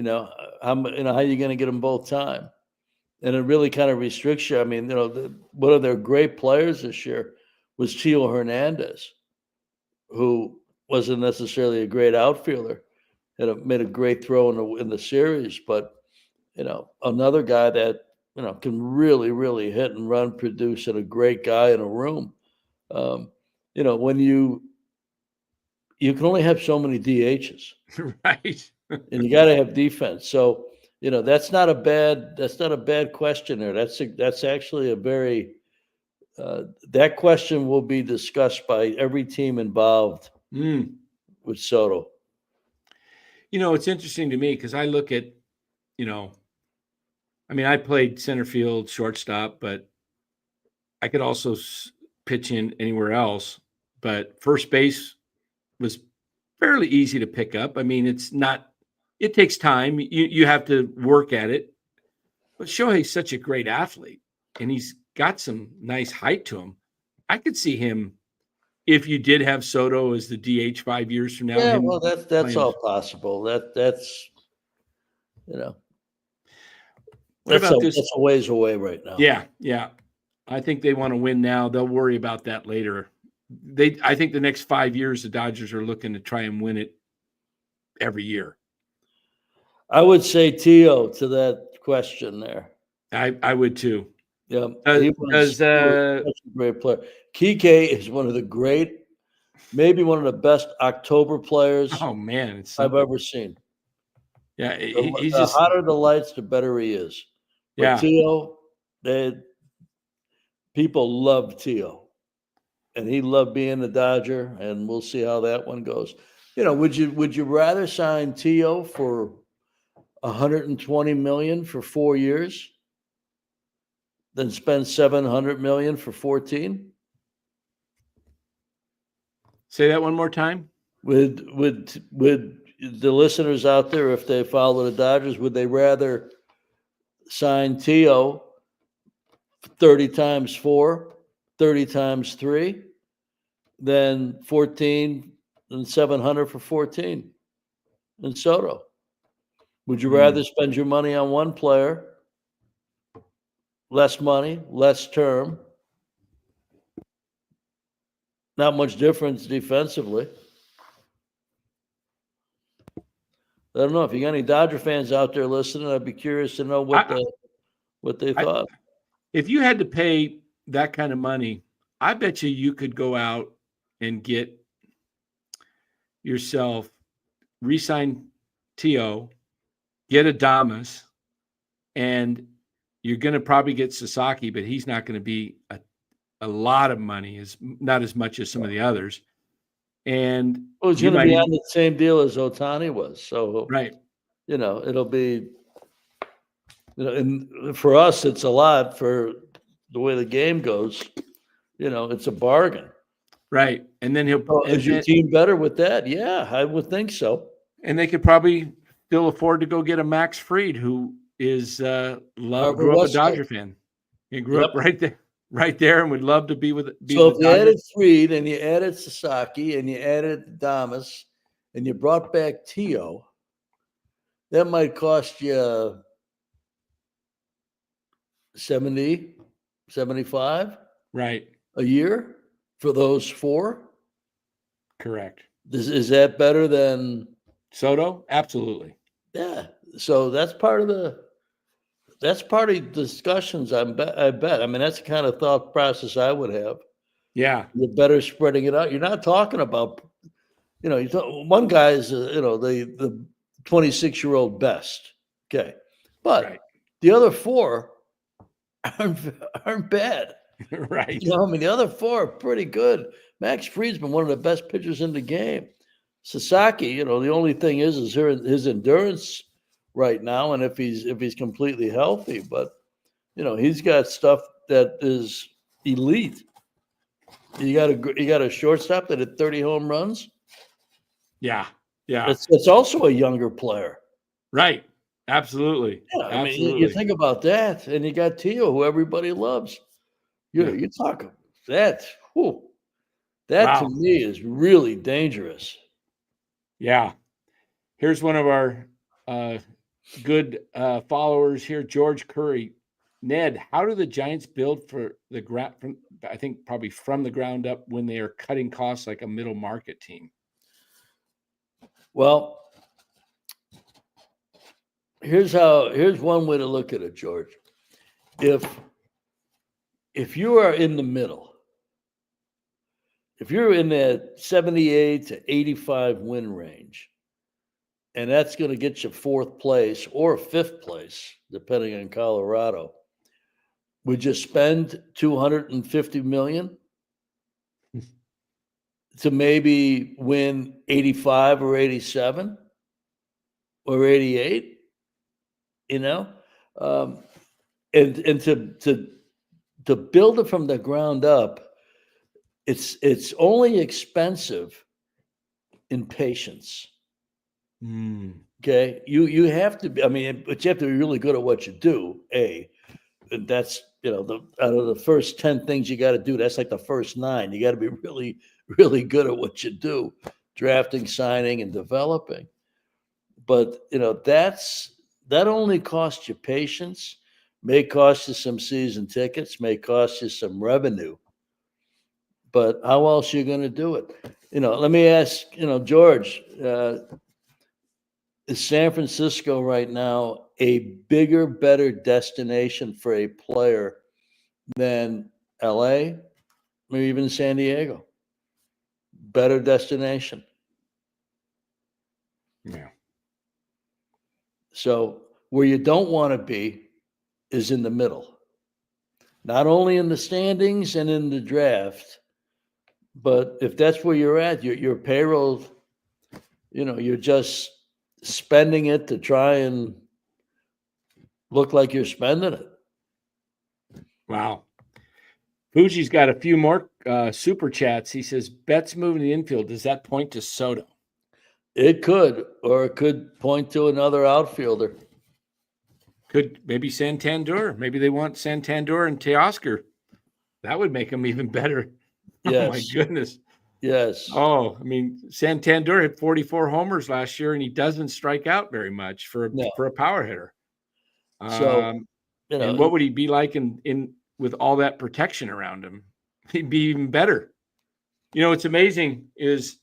How are you going to get them both time? And it really kind of restricts you. I mean, one of their great players this year was Tio Hernandez, who wasn't necessarily a great outfielder, made a great throw in the series, but another guy that can really, really hit and run, produce, and a great guy in a room. When you can only have so many DHs, Right? and you got to have defense. So that's not a bad question there. That's actually a very that question will be discussed by every team involved with Soto. It's interesting to me because I look at, I played center field, shortstop, but I could also pitch in anywhere else. But first base was fairly easy to pick up. I mean, it takes time. You have to work at it. But Shohei's such a great athlete, and he's got some nice height to him. I could see him, if you did have Soto as the DH 5 years from now. Yeah, well, that's all possible. That's What about this? That's a ways away right now. Yeah. I think they want to win now. They'll worry about that later. I think the next 5 years, the Dodgers are looking to try and win it every year. I would say Tio to that question there. I would too. Yeah, he was such a great player. Kike is one of the great, maybe one of the best October players. Oh man, I've ever seen. Yeah, the hotter the lights, the better he is. But Tio, people love Tio, and he loved being a Dodger. And we'll see how that one goes. Would you rather sign Tio for $120 million for 4 years than spend $700 million for 14? Say that one more time. Would the listeners out there, if they follow the Dodgers, would they rather sign Tio 30 times 4, 30 times 3, than 14 and 700 for 14 and Soto? Would you rather spend your money on one player, less money, less term, not much difference defensively? I don't know if you got any Dodger fans out there listening. I'd be curious to know what they thought. If you had to pay that kind of money, I bet you could go out and get yourself re-sign Tio, get Adames, and you're going to probably get Sasaki, but he's not going to be a lot of money, not as much as some of the others. And it's going to be on the same deal as Ohtani was. So, right. It'll be, and for us, it's a lot. For the way the game goes, it's a bargain. Right. And then is your team better with that? Yeah, I would think so. And they could probably still afford to go get a Max Fried, who is grew up a Dodger fan. He grew up right there, and would love to be with. So if you added Fried and you added Sasaki and you added Adames and you brought back Tio, that might cost you 70, 75 right a year for those 4. Correct. Is that better than Soto? Absolutely. Yeah. So that's part of That's part of discussions. I bet. I mean, that's the kind of thought process I would have. Yeah. You're better spreading it out. You're not talking about, one guy is, the 26-year-old best. Okay. But Right. the other four aren't bad. Right. I mean, the other four are pretty good. Max Fried's been one of the best pitchers in the game. Sasaki, the only thing is his endurance right now, and if he's completely healthy, but he's got stuff that is elite. You got a shortstop that had 30 home runs. Yeah. Yeah. It's also a younger player. Right. Absolutely. Yeah, I mean, Absolutely. you think about that, and you got Tio, who everybody loves. You talk that. Whew, that to Wow. me is really dangerous. Yeah. Here's one of our good followers here, George Curry. Ned, how do the Giants build for the ground? I think probably from the ground up when they are cutting costs like a middle market team. Well, here's one way to look at it, George. If you are in the middle, if you're in that 78 to 85 win range, and that's going to get you fourth place or fifth place, depending on Colorado, would you spend $250 million to maybe win 85 or 87 or 88? And to build it from the ground up, it's only expensive in patience. Okay, you have to be. I mean, but you have to be really good at what you do. And that's out of the first 10 things you got to do, that's like the first 9. You got to be really, really good at what you do: drafting, signing, and developing. But that only costs you patience. May cost you some season tickets. May cost you some revenue. But how else are you going to do it? Let me ask. George. Is San Francisco right now a bigger, better destination for a player than LA, maybe even San Diego? Better destination. Yeah. So where you don't want to be is in the middle, not only in the standings and in the draft, but if that's where you're at, your payroll, you're just spending it to try and look like you're spending it. Wow. Fuji's got a few more super chats. He says, Betts moving to the infield. Does that point to Soto? It could, or it could point to another outfielder. Could maybe Santander. Maybe they want Santander and Teoscar. That would make them even better. Yes. Oh, my goodness. Yes. Oh, I mean, Santander hit 44 homers last year, and he doesn't strike out very much for a power hitter. So, and what would he be like in with all that protection around him? He'd be even better. What's amazing is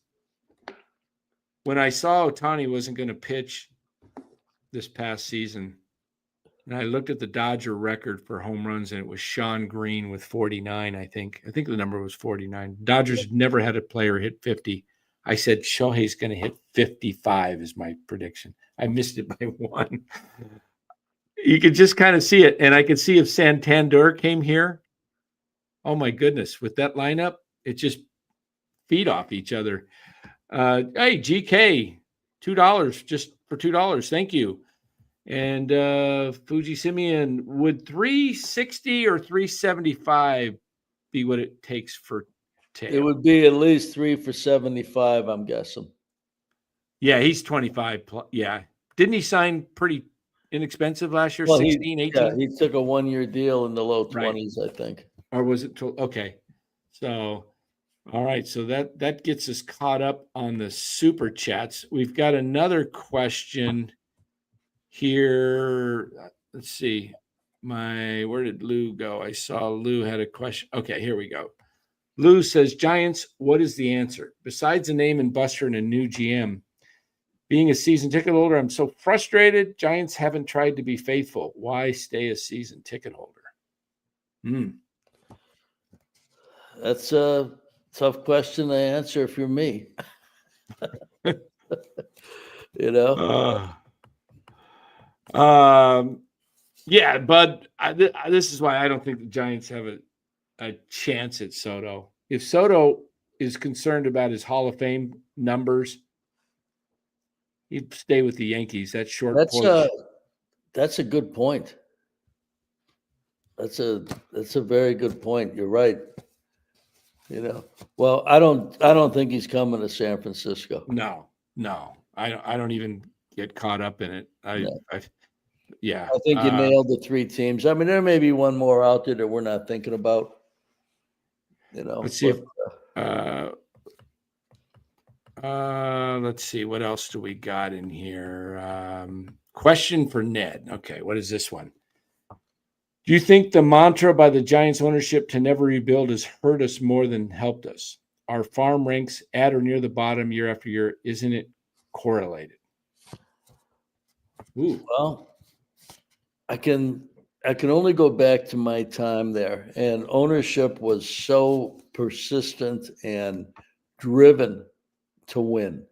when I saw Ohtani wasn't going to pitch this past season, and I looked at the Dodger record for home runs, and it was Sean Green with 49, I think. I think the number was 49. Dodgers never had a player hit 50. I said Shohei's going to hit 55 is my prediction. I missed it by 1. You could just kind of see it, and I could see if Santander came here, oh my goodness, with that lineup, it just feed off each other. Hey, GK, $2, just for $2. Thank you. And Fuji Simeon, would 360 or 375 be what it takes for Teo? It would be at least 3 for 75, I'm guessing. Yeah, he's 25. Yeah. Didn't he sign pretty inexpensive last year? 16, 18? Yeah, he took a 1-year deal in the low 20s, I think. Or was it? Okay. So, all right. So that gets us caught up on the super chats. We've got another question here. Let's see. Where did Lou go? I saw Lou had a question. Okay, here we go. Lou says, Giants, what is the answer? Besides a name and Buster and a new GM, Being a season ticket holder, I'm so frustrated. Giants haven't tried to be faithful. Why stay a season ticket holder? That's a tough question to answer if you're me. You know? Yeah, Bud, this is why I don't think the Giants have a chance at Soto. If Soto is concerned about his Hall of Fame numbers, he'd stay with the Yankees. That's short porch. That's a good point. That's a very good point. You're right. Well, I don't think he's coming to San Francisco. No, I don't even get caught up in it. I think you nailed the three teams. I mean, there may be one more out there that we're not thinking about. Let's see let's see what else do we got in here. Question for Ned. Okay, what is this one? Do you think the mantra by the Giants ownership to never rebuild has hurt us more than helped us? Our farm ranks at or near the bottom year after year. Isn't it correlated? Ooh. Well, I can only go back to my time there, and ownership was so persistent and driven to win.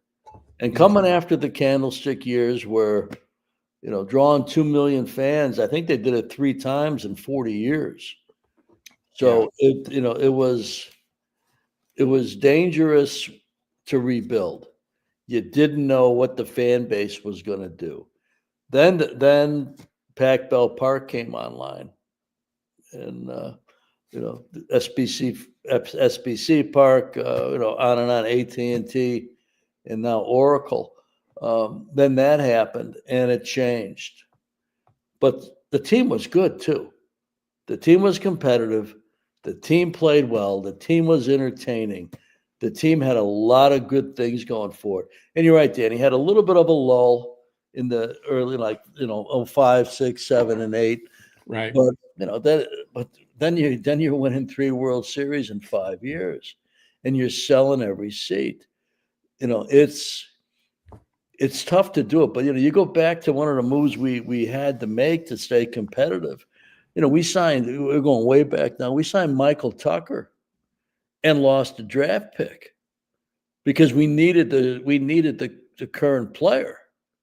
And coming after the candlestick years where, drawing 2 million fans, I think they did it 3 times in 40 years. So it was dangerous to rebuild. You didn't know what the fan base was going to do. Then Pac Bell Park came online, and SBC Park, on and on, AT&T, and now Oracle. Then that happened, and it changed. But the team was good too. The team was competitive. The team played well. The team was entertaining. The team had a lot of good things going for it. And you're right, Danny, had a little bit of a lull in the early, 05, 6, 7, and 8. Right. But then you're winning 3 World Series in 5 years, and you're selling every seat. It's tough to do it, but you go back to one of the moves we had to make to stay competitive. We're going way back now. We signed Michael Tucker and lost the draft pick because we needed the current player.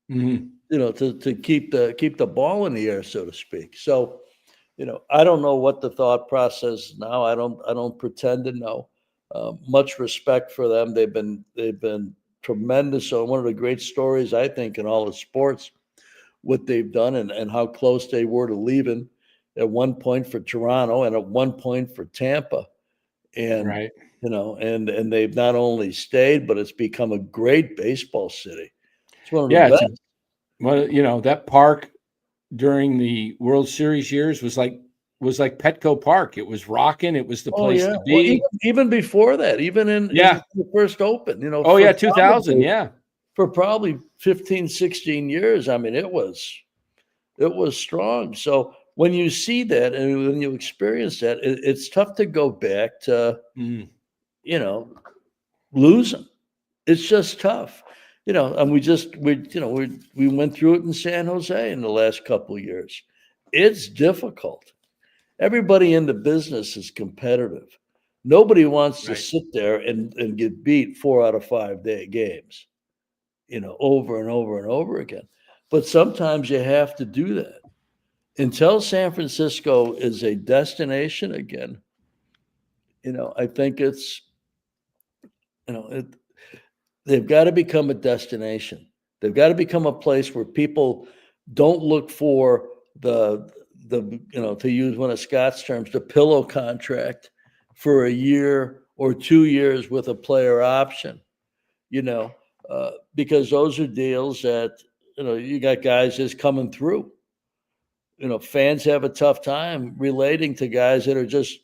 Mm-hmm. To keep the ball in the air, so to speak. So, I don't know what the thought process is now. I don't pretend to know. Much respect for them. They've been tremendous. So one of the great stories, I think, in all of sports, what they've done and how close they were to leaving at one point for Toronto and at one point for Tampa. And, right. And they've not only stayed, but it's become a great baseball city. It's one of the best. That park during the World Series years was like Petco Park. It was rocking. It was the place to be. Well, even before that, even in the first Open, 2000, for probably 15, 16 years. I mean, it was strong. So when you see that and when you experience that, it's tough to go back to, losing. It's just tough. And we went through it in San Jose in the last couple of years. It's difficult. Everybody in the business is competitive. Nobody wants to sit there and get beat 4 out of 5 games, over and over and over again. But sometimes you have to do that. Until San Francisco is a destination again, I think it's, they've got to become a destination. They've got to become a place where people don't look for the to use one of Scott's terms, the pillow contract for a year or 2 years with a player option, because those are deals that, you got guys just coming through. Fans have a tough time relating to guys that are just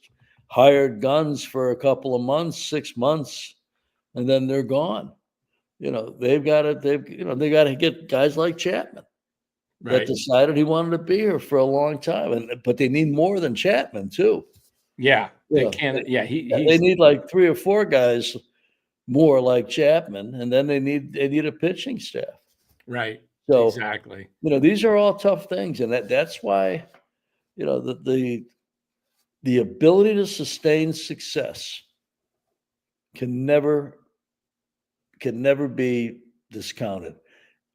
hired guns for a couple of months, 6 months, and then they're gone. They got to get guys like Chapman that decided he wanted to be here for a long time, but they need more than Chapman too. Yeah, they can't. Yeah, they need like 3 or 4 guys more like Chapman, and then they need a pitching staff. Right. So, Exactly. these are all tough things, and that's why, the ability to sustain success can never be discounted,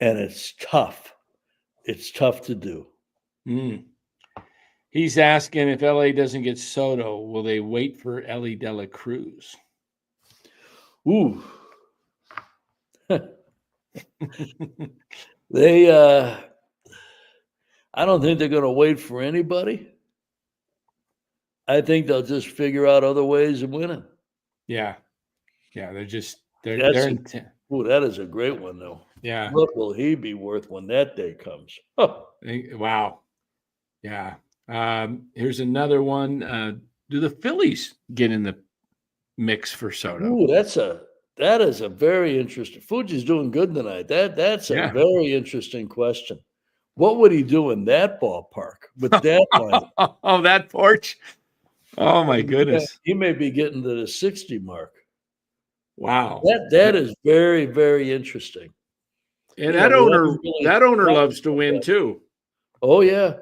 and it's tough. It's tough to do. Mm. He's asking if LA doesn't get Soto, will they wait for Ellie De La Cruz? Ooh. They I don't think they're going to wait for anybody. I think they'll just figure out other ways of winning. Yeah. Yeah. They're That's intent. Ooh, that is a great one, though. Yeah. What will he be worth when that day comes? Huh. Wow. Yeah. Here's another one. Do the Phillies get in the mix for Soto? Ooh, that is a very interesting. Fuji's doing good tonight. That's a Yeah. very interesting question. What would he do in that ballpark with that line? Oh, that porch. Oh my goodness. He may be getting to the 60 mark. Wow. That is very, very interesting. And You that know, we owner, haven't really that owner talked loves to about win that. too. Oh yeah.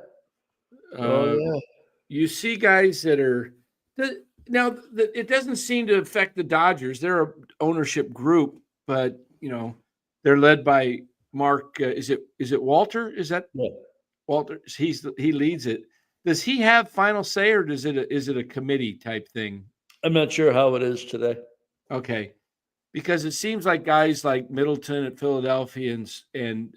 Uh, Yeah. you see guys that are now it doesn't seem to affect the Dodgers. They're a ownership group, but they're led by Mark. Is it Walter? Is that Yeah. Walter? He leads it. Does he have final say, or is it a committee type thing? I'm not sure how it is today. Okay, because it seems like guys like Middleton at Philadelphia and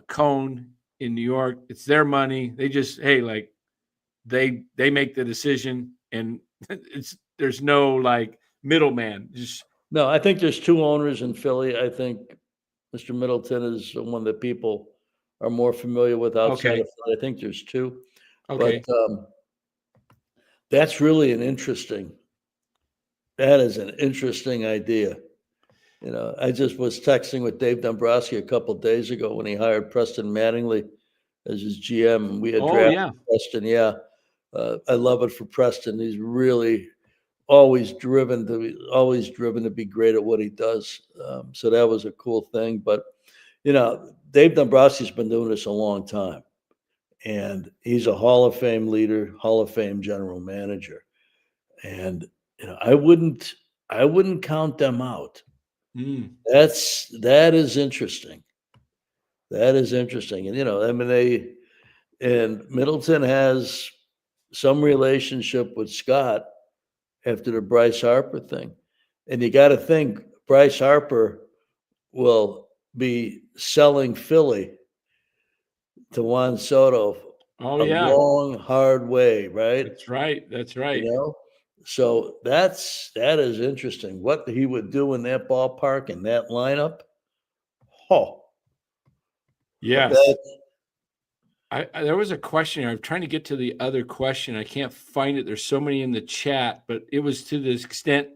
Cone in New York, it's their money. They just they make the decision, and there's no like middleman. Just No, I think there's two owners in Philly. I think Mr. Middleton is one that people are more familiar with outside okay, of Philly. I think there's two, but okay, that's really that is an interesting idea. I just was texting with Dave Dombrowski a couple days ago when he hired Preston Mattingly as his GM, and we had oh drafted yeah, Preston. Yeah, I love it for Preston. He's really always driven to be great at what he does. So that was a cool thing. But Dave Dombrowski's been doing this a long time, and he's a Hall of Fame leader, Hall of Fame general manager, and I wouldn't count them out. mm, That is interesting. That is interesting, and I mean and Middleton has some relationship with Scott after the Bryce Harper thing. And you got to think Bryce Harper will be selling Philly to Juan Soto oh a yeah, long, hard way, right? that's right, that's right. So that is interesting. What he would do in that ballpark and that lineup. Oh, Yes, that, there was a question. I'm trying to get to the other question. I can't find it. There's so many in the chat, but it was to this extent.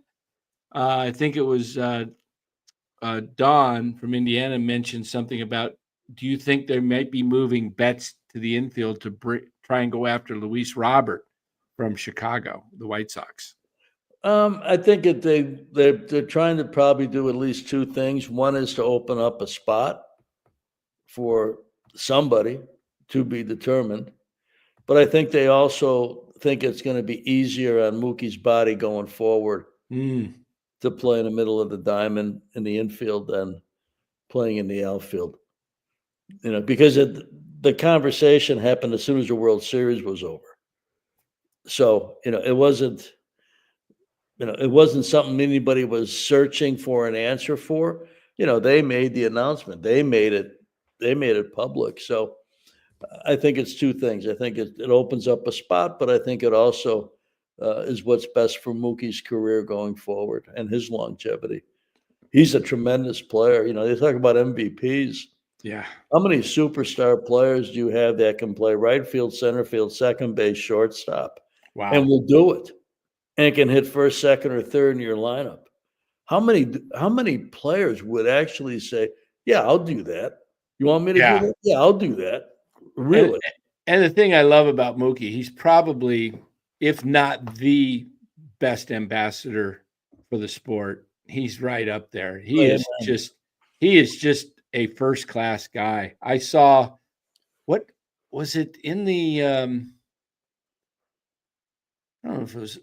I think it was Don from Indiana mentioned something about, do you think they might be moving Betts to the infield to try and go after Luis Robert from Chicago, the White Sox? I think that they're trying to probably do at least two things. One is to open up a spot for somebody to be determined. But I think they also think it's going to be easier on Mookie's body going forward Mm, to play in the middle of the diamond in the infield than playing in the outfield. Because the conversation happened as soon as the World Series was over. So, it wasn't something anybody was searching for an answer for. They made the announcement. They made it public. So I think it's two things. I think it opens up a spot, but I think it also is what's best for Mookie's career going forward and his longevity. He's a tremendous player. They talk about MVPs. yeah. How many superstar players do you have that can play right field, center field, second base, shortstop, and Wow. will do it and can hit first, second, or third in your lineup? How many players would actually say, "Yeah, I'll do that. You want me to do Yeah. that? Yeah, I'll do that." And, Really? and the thing I love about Mookie, he's probably, if not the best ambassador for the sport, he's right up there. He is just a first-class guy. I saw, what was it in the I don't know if it was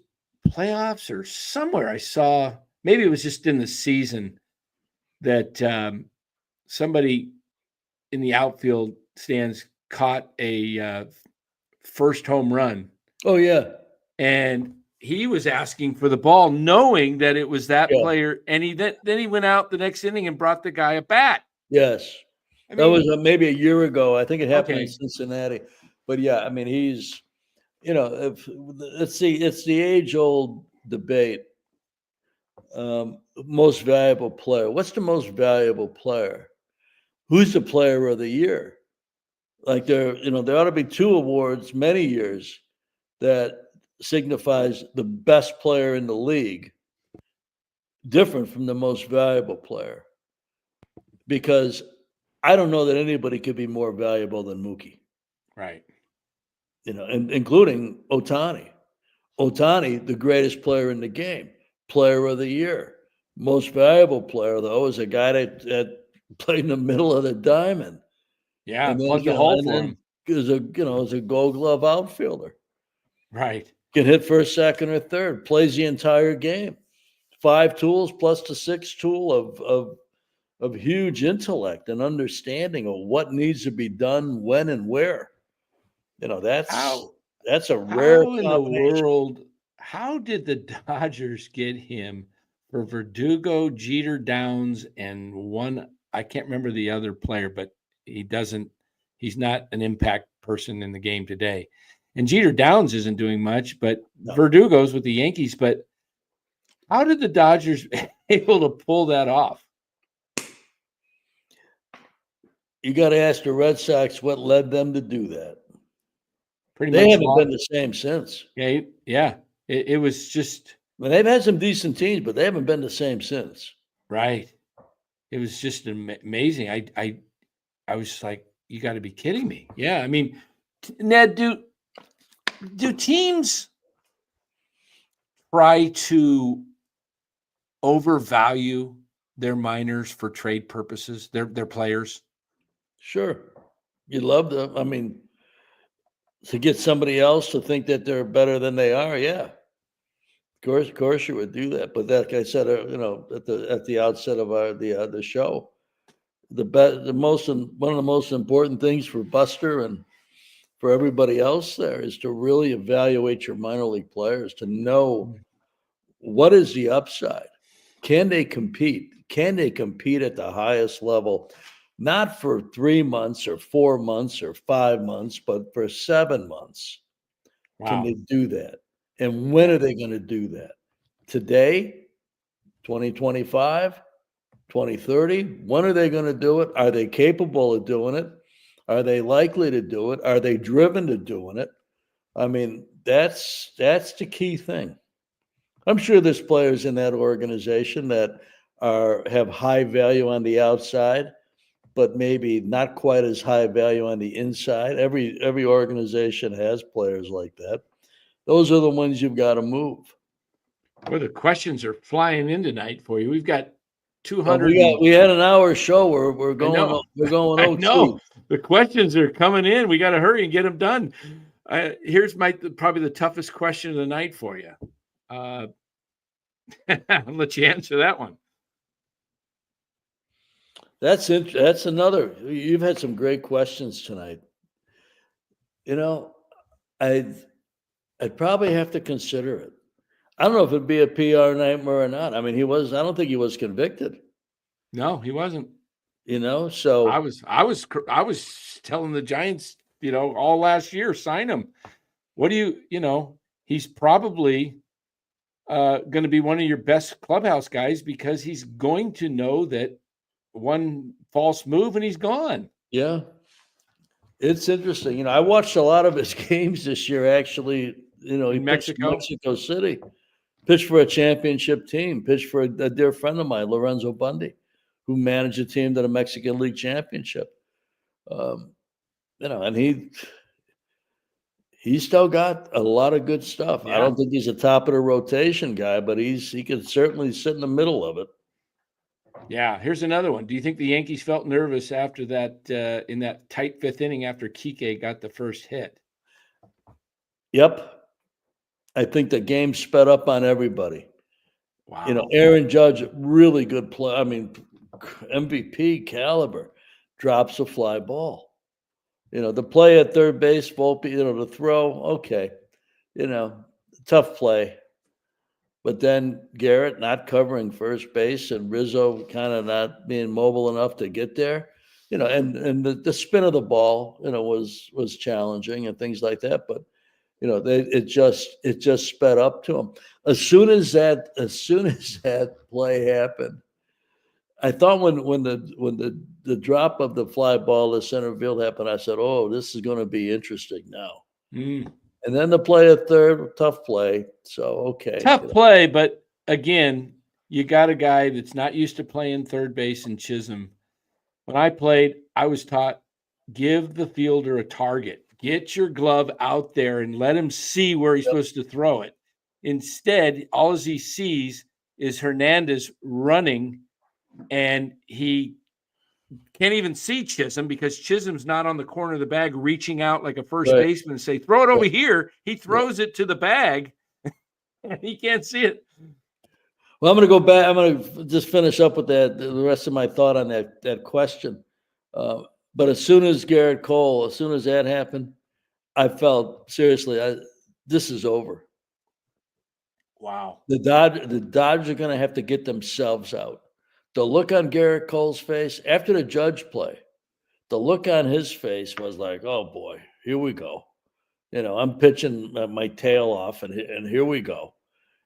playoffs or somewhere. I saw, maybe it was just in the season, that somebody in the outfield stands caught a first home run, Oh yeah, and he was asking for the ball, knowing that it was that yeah, player. And then he went out the next inning and brought the guy a bat. yes. I That was mean, maybe a year ago. I think it happened in okay, Cincinnati. But yeah, I mean, he's, if it's the age-old debate. Most valuable player. What's the most valuable player? Who's the player of the year? Like there ought to be two awards many years that signifies the best player in the league, different from the most valuable player. Because I don't know that anybody could be more valuable than Mookie, right. and including Ohtani. Ohtani, the greatest player in the game, player of the year. Most valuable player, though, is a guy that played in the middle of the diamond. Yeah, And then, plug the hole and for then him. is a gold glove outfielder. Right. Can hit first, second, or third, plays the entire game. 5 tools plus the 6th tool of huge intellect and understanding of what needs to be done, when and where. How That's a rare how in the combination. world, how did the Dodgers get him for Verdugo, Jeter, Downs, and one, I can't remember the other player, but he's not an impact person in the game today. And Jeter Downs isn't doing much, but No. Verdugo's with the Yankees. But how did the Dodgers able to pull that off? You got to ask the Red Sox what led them to do that. Pretty They much haven't been the same since. Yeah. It was just I mean, they've had some decent teams, but they haven't been the same since. right. It was just amazing. I was like, you got to be kidding me. Yeah, I mean, Ned, do teams try to overvalue their minors for trade purposes, their players? Sure. You'd love to. I mean, to get somebody else to think that they're better than they are, yeah. Of course, you would do that. But like I said, at the outset of the show, one of the most important things for Buster and for everybody else there is to really evaluate your minor league players, to know what is the upside. Can they compete? Can they compete at the highest level? Not for 3 months or 4 months or 5 months, but for 7 months. Can Wow. they do that? And when are they going to do that? Today, 2025, 2030? When are they going to do it? Are they capable of doing it? Are they likely to do it? Are they driven to doing it? I mean, that's the key thing. I'm sure there's players in that organization that have high value on the outside, but maybe not quite as high value on the inside. Every organization has players like that. Those are the ones you've got to move. Well, the questions are flying in tonight for you. We've got Well, 200. we had an hour show. We're I know. going I 02. know. The questions are coming in. We got to hurry and get them done. Here's probably the toughest question of the night for you. I'll let you answer that one. That's another. You've had some great questions tonight. I'd probably have to consider it. I don't know if it'd be a PR nightmare or not. I mean, I don't think he was convicted. No, he wasn't. So I was telling the Giants, all last year, sign him. What do he's probably going to be one of your best clubhouse guys, because he's going to know that one false move and he's gone. Yeah. It's interesting. I watched a lot of his games this year, actually. He pitched in Mexico City, pitched for a championship team, pitched for a dear friend of mine, Lorenzo Bundy, who managed a team to the Mexican League Championship. And he's still got a lot of good stuff. Yeah. I don't think he's a top of the rotation guy, but he could certainly sit in the middle of it. Yeah. Here's another one. Do you think the Yankees felt nervous after that in that tight fifth inning after Kike got the first hit? Yep. I think the game sped up on everybody. Wow. You know, Aaron Judge, really good play. I mean, MVP caliber, drops a fly ball. You know, the play at third base, Volpe, you know, the throw, okay. You know, tough play. But then Garrett not covering first base and Rizzo kind of not being mobile enough to get there. You know, and the spin of the ball, you know, was challenging and things like that. But you know, it just sped up to him. As soon as that play happened, I thought when the drop of the fly ball to center field happened, I said, "Oh, this is going to be interesting now." Mm. And then the play at third, tough play. So okay, Tough play, but again, you got a guy that's not used to playing third base in Chisholm. When I played, I was taught give the fielder a target. Get your glove out there and let him see where he's supposed to throw it. Instead, all he sees is Hernandez running, and he can't even see Chisholm because Chisholm's not on the corner of the bag reaching out like a first baseman and say, throw it over here. He throws it to the bag, and he can't see it. Well, I'm going to go back. I'm going to just finish up with that. The rest of my thought on that question. But as soon as Garrett Cole, as soon as that happened, I felt seriously, this is over. Wow. The Dodgers are going to have to get themselves out. The look on Garrett Cole's face after the Judge play, the look on his face was like, oh boy, here we go. You know, I'm pitching my tail off, and here we go.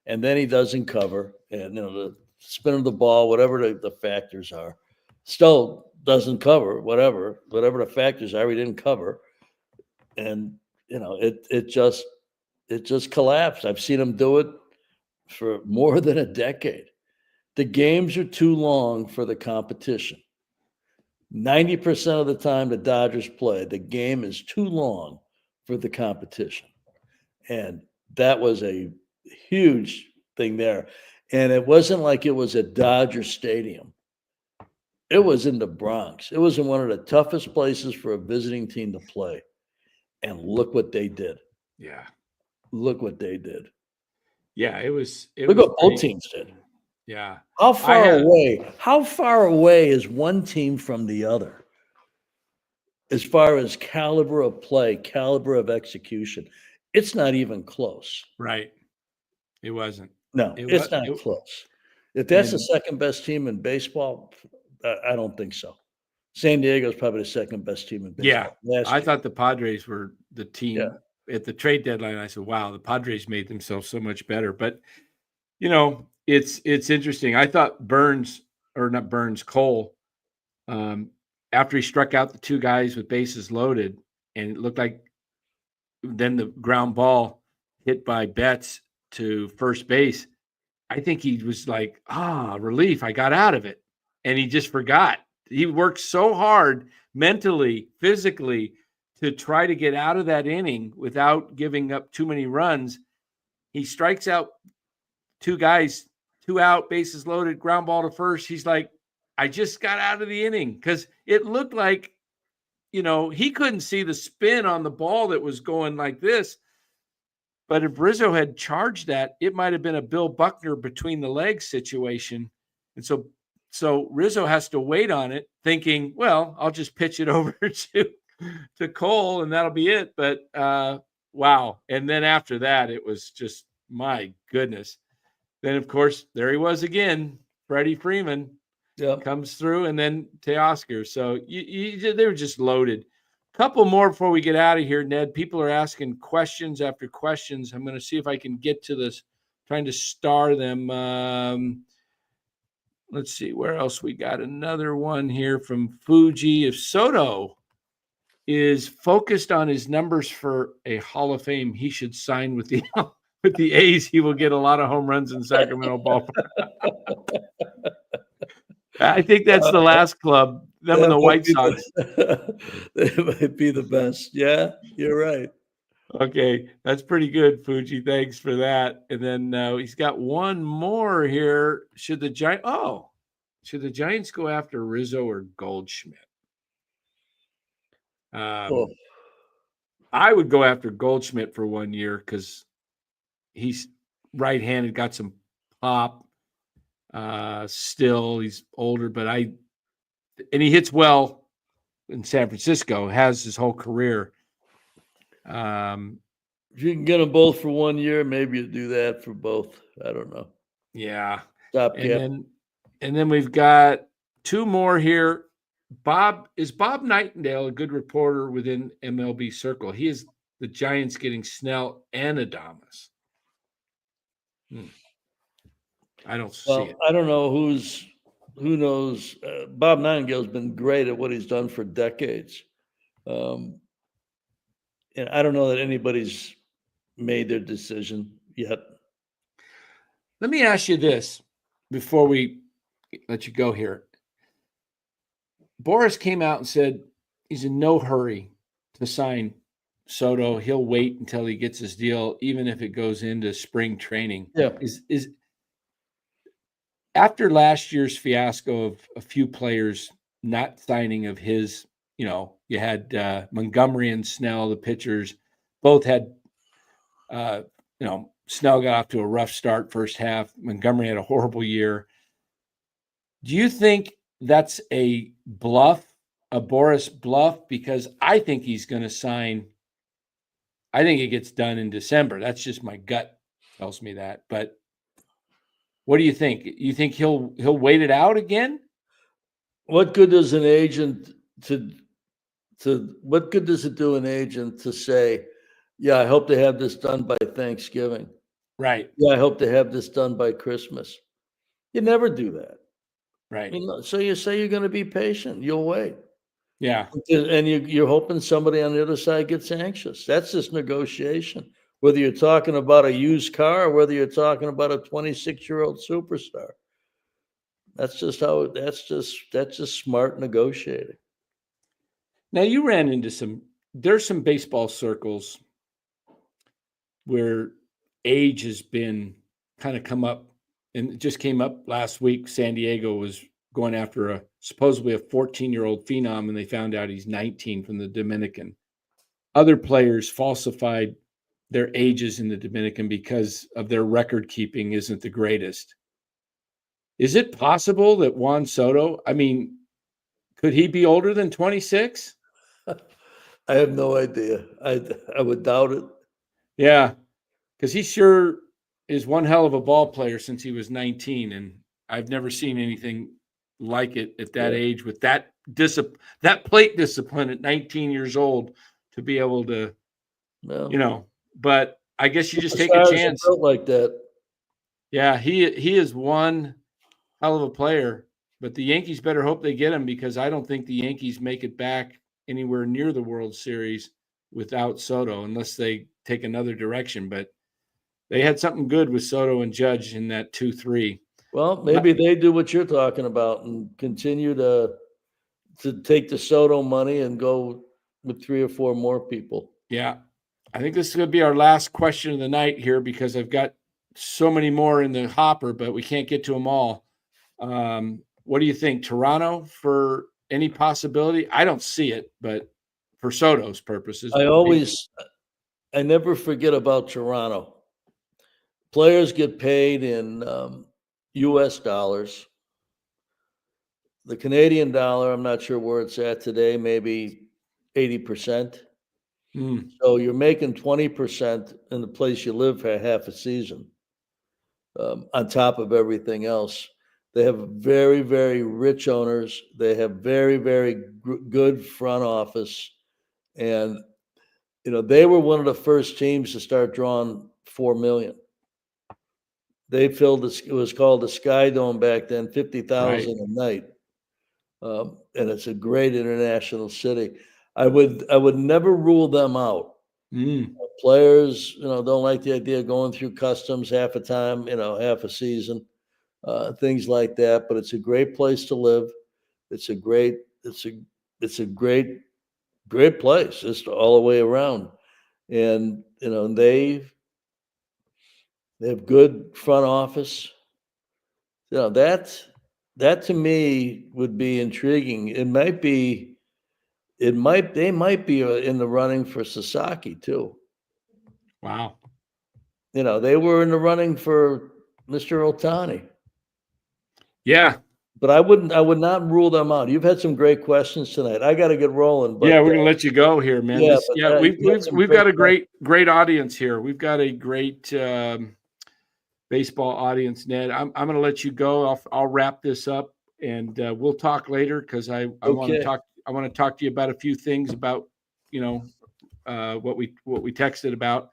And then he doesn't cover, and you know the spin of the ball, whatever the factors are, still doesn't cover. Whatever the factors are, he didn't cover, and you know it just collapsed. I've seen him do it for more than a decade. The games are too long for the competition. 90% of the time the Dodgers play, the game is too long for the competition, and that was a huge thing there. And it wasn't like it was at Dodger Stadium. It was in the Bronx. It was in one of the toughest places for a visiting team to play. And look what they did. Yeah. Look what they did. Yeah, it was. Look what both teams did. Yeah. How far away is one team from the other? As far as caliber of play, caliber of execution, it's not even close. Right. It wasn't. No, it's not close. If that's the second best team in baseball, I don't think so. San Diego is probably the second best team in baseball. Yeah, I thought the Padres were the team at the trade deadline. I said, wow, the Padres made themselves so much better. But, you know, it's interesting. I thought Cole, after he struck out the two guys with bases loaded, and it looked like then the ground ball hit by Betts to first base, I think he was like, relief, I got out of it. And he just forgot. He worked so hard mentally, physically, to try to get out of that inning without giving up too many runs. He strikes out two guys, 2 out, bases loaded, ground ball to first. He's like, I just got out of the inning, because it looked like, you know, he couldn't see the spin on the ball that was going like this. But if Rizzo had charged that, it might have been a Bill Buckner between the legs situation. And so Rizzo has to wait on it, thinking, well, I'll just pitch it over to Cole and that'll be it. But wow. And then after that, it was just, my goodness. Then, of course, there he was again, Freddie Freeman comes through, and then Teoscar. So they were just loaded. Couple more before we get out of here, Ned. People are asking questions after questions. I'm going to see if I can get to this, trying to star them. Let's see where else we got. Another one here from Fuji. If Soto is focused on his numbers for a Hall of Fame, he should sign with the A's. He will get a lot of home runs in Sacramento ballpark. I think that's the last club. Them and the White Sox. They might be the best. Yeah, you're right. Okay, that's pretty good, Fuji. Thanks for that. And then he's got one more here. Should the Giants? Oh, should the Giants go after Rizzo or Goldschmidt? Oh, I would go after Goldschmidt for 1 year because he's right-handed, got some pop. Still, he's older, but and he hits well in San Francisco, has his whole career. if you can get them both for 1 year, maybe you do that for both. I don't know. Yeah. Stopgap. And then we've got two more here. Bob Nightingale a good reporter within MLB Circle? He is the Giants getting Snell and Adames. I don't see it. I don't know who knows. Bob Nightingale's been great at what he's done for decades. And I don't know that anybody's made their decision yet. Let me ask you this before we let you go here. Boris came out and said he's in no hurry to sign Soto. He'll wait until he gets his deal, even if it goes into spring training. Yeah. Is after last year's fiasco of a few players not signing of his, you had Montgomery and Snell, the pitchers, both had, Snell got off to a rough start first half. Montgomery had a horrible year. Do you think that's a bluff, a Boris bluff? Because I think he's going to sign. I think it gets done in December. That's just my gut tells me that. But what do you think? You think he'll wait it out again? What good does an agent what good does it do an agent to say, yeah, I hope to have this done by Thanksgiving. Right. Yeah, I hope to have this done by Christmas. You never do that. Right. So you say you're going to be patient. You'll wait. Yeah. And you're hoping somebody on the other side gets anxious. That's just negotiation. Whether you're talking about a used car or whether you're talking about a 26-year-old superstar. That's just smart negotiating. Now you ran into there's some baseball circles where age has been kind of come up, and it just came up last week. San Diego was going after supposedly a 14-year-old phenom, and they found out he's 19 from the Dominican. Other players falsified their ages in the Dominican because of their record keeping isn't the greatest. Is it possible that Juan Soto, could he be older than 26? I have no idea. I would doubt it. Yeah, because he sure is one hell of a ball player since he was 19, and I've never seen anything like it at that age with that plate discipline at 19 years old to be able to, But I guess you just take a chance. Like that. Yeah, he is one hell of a player, but the Yankees better hope they get him because I don't think the Yankees make it back anywhere near the World Series without Soto unless they take another direction. But they had something good with Soto and Judge in that 2-3. Well, maybe they do what you're talking about and continue to take the Soto money and go with 3 or 4 more people. Yeah. I think this is going to be our last question of the night here because I've got so many more in the hopper, but we can't get to them all. What do you think? Toronto for any possibility? I don't see it, but for Soto's purposes. I never forget about Toronto. Players get paid in U.S. dollars. The Canadian dollar, I'm not sure where it's at today, maybe 80%. So you're making 20% in the place you live for half a season on top of everything else. They have very, very rich owners. They have very, very good front office. And, they were one of the first teams to start drawing $4 million. They filled it was called the Sky Dome back then, 50,000 a night. And it's a great international city. I would never rule them out. Players, don't like the idea of going through customs half a time, half a season, things like that. But it's a great place to live. It's a great place just all the way around. And they have good front office. That's That to me would be intriguing. They might be in the running for Sasaki too. Wow. They were in the running for Mr. Otani. Yeah. But I would not rule them out. You've had some great questions tonight. I got to get rolling, but Yeah, we're gonna let you go here, man. yeah, We've got a great audience here. We've got a great baseball audience, Ned. I'm gonna let you go. I'll wrap this up, and we'll talk later because I want to talk. I want to talk to you about a few things about what we texted about.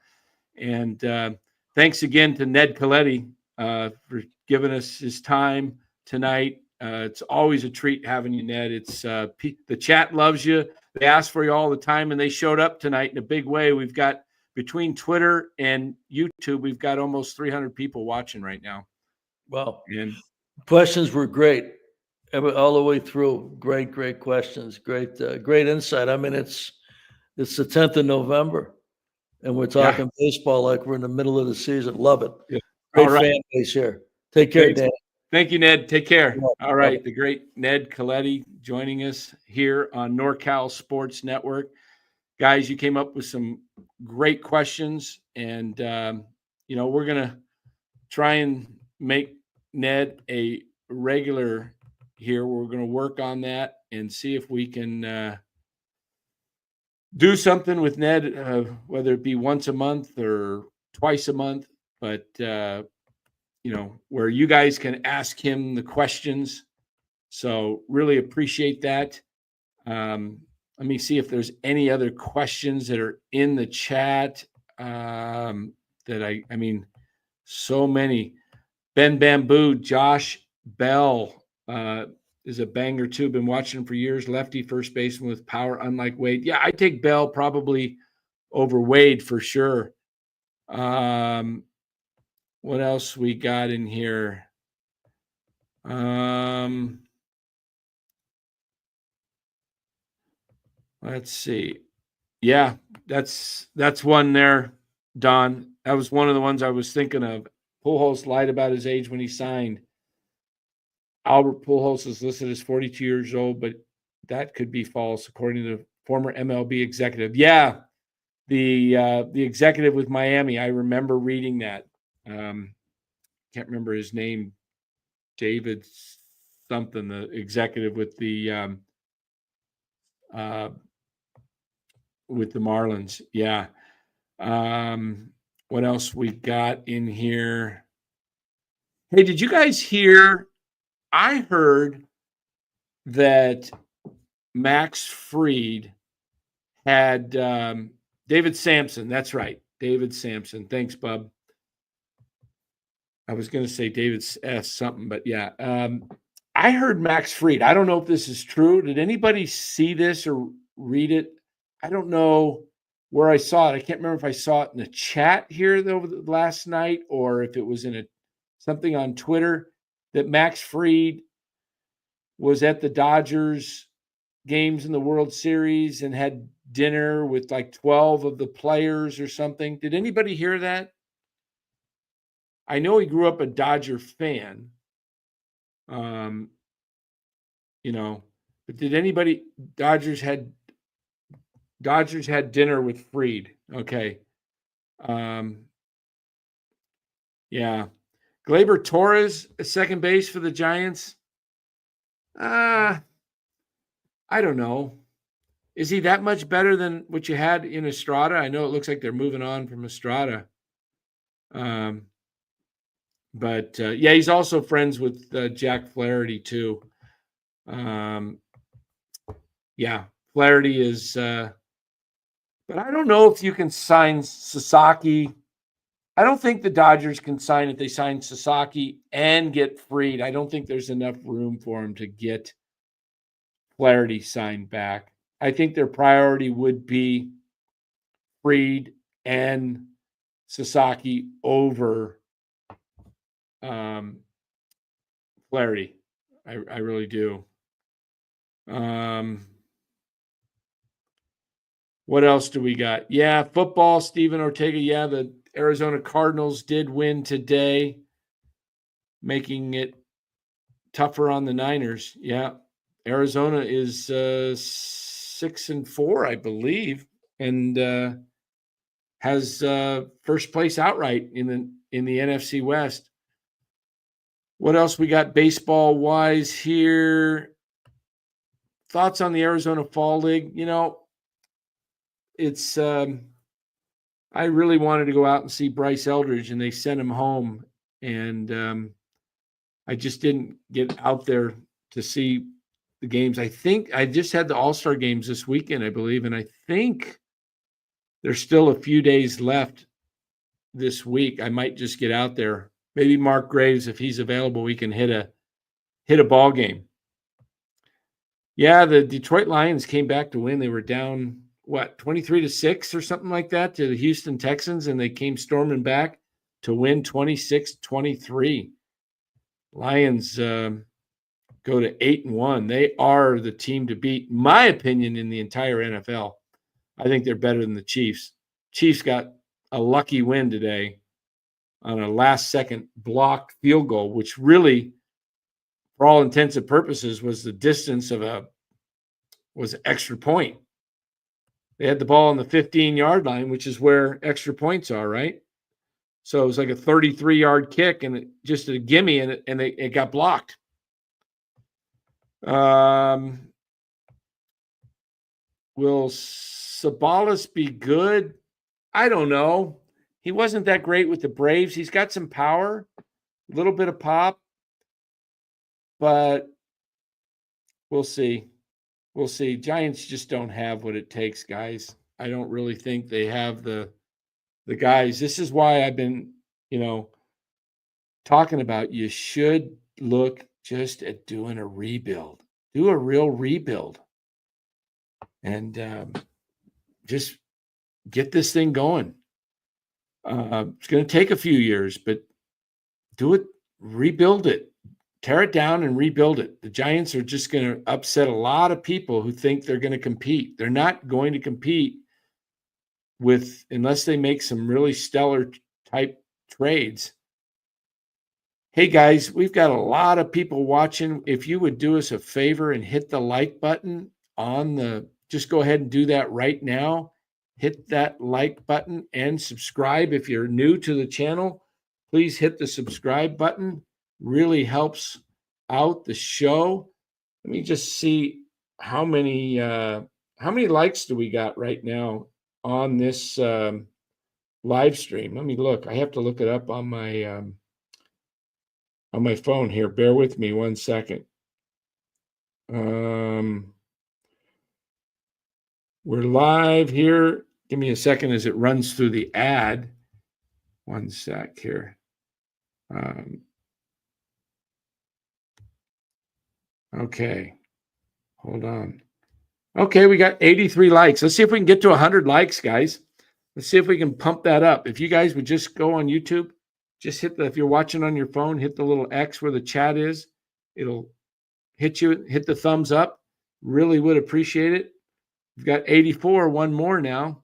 And thanks again to Ned Colletti for giving us his time tonight. It's always a treat having you, Ned. It's the chat loves you. They ask for you all the time, and they showed up tonight in a big way. We've got between Twitter and YouTube, we've got almost 300 people watching right now. Wow. And questions were great all the way through. Great questions. Great insight. I mean, it's the 10th of November, and we're talking baseball like we're in the middle of the season. Love it. Yeah. Great fan base here. Take care, Dan. Thank you, Ned. Take care. Yeah, all right. The great Ned Colletti joining us here on NorCal Sports Network. Guys, you came up with some great questions, and, we're going to try and make Ned a regular here. We're going to work on that and see if we can do something with Ned, whether it be once a month or twice a month, but where you guys can ask him the questions. So really appreciate that. Let me see if there's any other questions that are in the chat so many. Ben Bamboo, Josh Bell is a banger too. Been watching him for years. Lefty first baseman with power, unlike Wade. Yeah, I take Bell probably over Wade for sure. What else we got in here? Let's see. Yeah, that's one there, Don. That was one of the ones I was thinking of. Pujols lied about his age when he signed. Albert Pujols is listed as 42 years old, but that could be false, according to the former MLB executive. Yeah, the executive with Miami. I remember reading that. Can't remember his name. David something, the executive with the Marlins. Yeah. What else we got in here? Hey, did you guys hear? I heard that Max Fried had David Sampson. That's right. David Sampson. Thanks, Bub. I was going to say David S. something, but yeah. I heard Max Fried. I don't know if this is true. Did anybody see this or read it? I don't know where I saw it. I can't remember if I saw it in the chat here over the last night or if it was in something on Twitter, that Max Fried was at the Dodgers games in the World Series and had dinner with like 12 of the players or something. Did anybody hear that? I know he grew up a Dodger fan, but did anybody? Dodgers had dinner with Fried. Okay. Yeah. Gleyber Torres, second base for the Giants. I don't know. Is he that much better than what you had in Estrada? I know it looks like they're moving on from Estrada. But he's also friends with Jack Flaherty too. Flaherty is, but I don't know if you can sign Sasaki. I don't think the Dodgers can sign if they sign Sasaki and get Fried. I don't think there's enough room for him to get Flaherty signed back. I think their priority would be Fried and Sasaki over Flaherty. I really do. What else do we got? Yeah, football, Steven Ortega. Yeah, the Arizona Cardinals did win today, making it tougher on the Niners. Yeah. Arizona is 6-4, I believe, and has first place outright in the NFC West. What else we got baseball wise here? Thoughts on the Arizona Fall League? It's I really wanted to go out and see Bryce Eldridge, and they sent him home, and I just didn't get out there to see the games. I think I just had the All-Star games this weekend, I believe, and I think there's still a few days left this week. I might just get out there. Maybe Mark Graves, if he's available, we can hit a ball game. Yeah, the Detroit Lions came back to win. They were down 23-6 or something like that to the Houston Texans, and they came storming back to win 26-23. Lions go to 8-1. They are the team to beat, my opinion, in the entire NFL. I think they're better than the Chiefs. Chiefs got a lucky win today on a last-second blocked field goal, which really, for all intents and purposes, was the distance of was an extra point. They had the ball on the 15-yard line, which is where extra points are, right? So it was like a 33-yard kick and just a gimme, and it got blocked. Will Sabalas be good? I don't know. He wasn't that great with the Braves. He's got some power, a little bit of pop, but we'll see. We'll see. Giants just don't have what it takes, guys. I don't really think they have the guys. This is why I've been, talking about you should look just at doing a rebuild. Do a real rebuild. And just get this thing going. It's going to take a few years, but do it, rebuild it, tear it down and rebuild it. The Giants are just going to upset a lot of people who think they're going to compete. They're not going to compete unless they make some really stellar type trades. Hey guys, we've got a lot of people watching. If you would do us a favor and hit the like button just go ahead and do that right now. Hit that like button and subscribe. If you're new to the channel, please hit the subscribe button. Really helps out the show. Let me just see how many likes do we got right now on this live stream. Let me look. I have to look it up on my phone here. Bear with me 1 second. We're live here. Give me a second as it runs through the ad. 1 sec here. Okay. Hold on. Okay, we got 83 likes. Let's see if we can get to 100 likes, guys. Let's see if we can pump that up. If you guys would just go on YouTube, just if you're watching on your phone, hit the little X where the chat is. It'll hit the thumbs up. Really would appreciate it. We've got 84, one more now.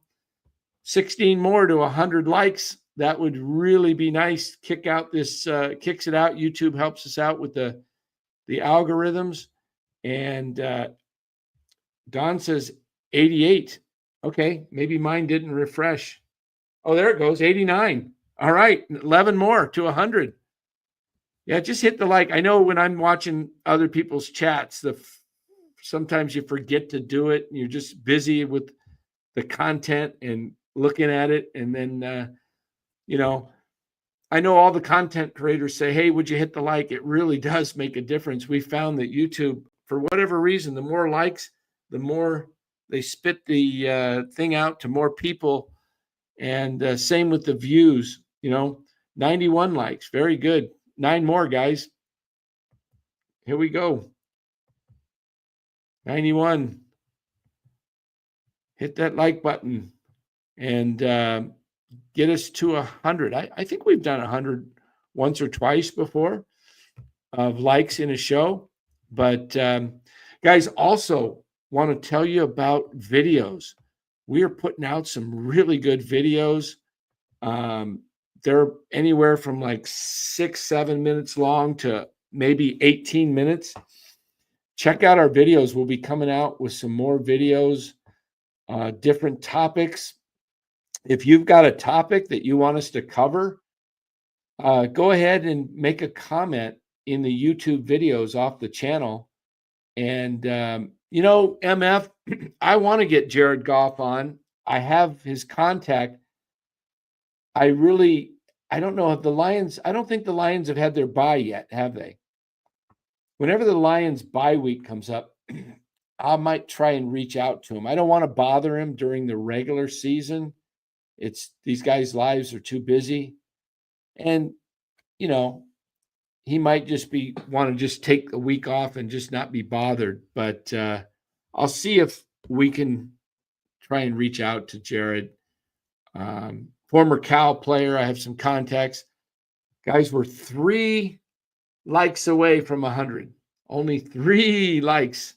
16 more to 100 likes. That would really be nice. Kicks it out. YouTube helps us out with the algorithms. And Don says 88. Okay, maybe mine didn't refresh. Oh, there it goes, 89. All right, 11 more to 100. Yeah, just hit the like. I know when I'm watching other people's chats, sometimes you forget to do it. You're just busy with the content and looking at it. And then, I know all the content creators say, hey, would you hit the like? It really does make a difference. We found that YouTube, for whatever reason, the more likes, the more they spit the thing out to more people. And same with the views, 91 likes. Very good. 9 more, guys. Here we go. 91. Hit that like button and get us to 100. I think we've done 100 once or twice before of likes in a show. But guys, also want to tell you about videos. We are putting out some really good videos. They're anywhere from like 6-7 minutes long to maybe 18 minutes. Check out our videos. We'll be coming out with some more videos, different topics. If you've got a topic that you want us to cover, go ahead and make a comment in the YouTube videos off the channel. And, MF, I want to get Jared Goff on. I have his contact. I don't know if the Lions, I don't think the Lions have had their bye yet, have they? Whenever the Lions bye week comes up, I might try and reach out to him. I don't want to bother him during the regular season. These guys' lives are too busy. And, he might just want to just take a week off and just not be bothered. But I'll see if we can try and reach out to Jared. Former Cal player. I have some contacts. Guys, we're 3 likes away from 100. Only 3 likes.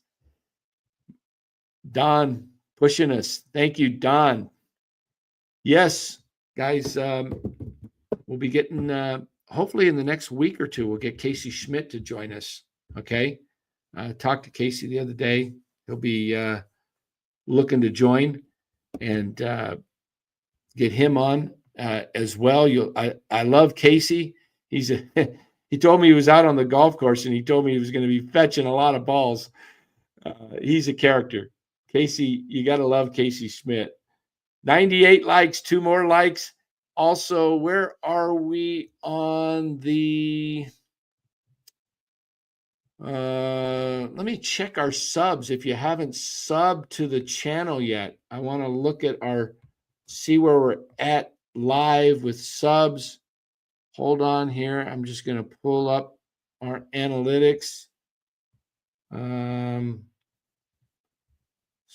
Don pushing us. Thank you, Don. Yes, guys, we'll be getting, hopefully in the next week or two, we'll get Casey Schmidt to join us. Okay. Talked to Casey the other day. He'll be looking to join and get him on as well. I love Casey. He told me he was out on the golf course and he told me he was going to be fetching a lot of balls. He's a character. Casey, you got to love Casey Schmidt. 98 likes, 2 more likes. Also, where are we on the let me check our subs. If you haven't subbed to the channel yet, I want to look at see where we're at live with subs. Hold on here. I'm just going to pull up our analytics.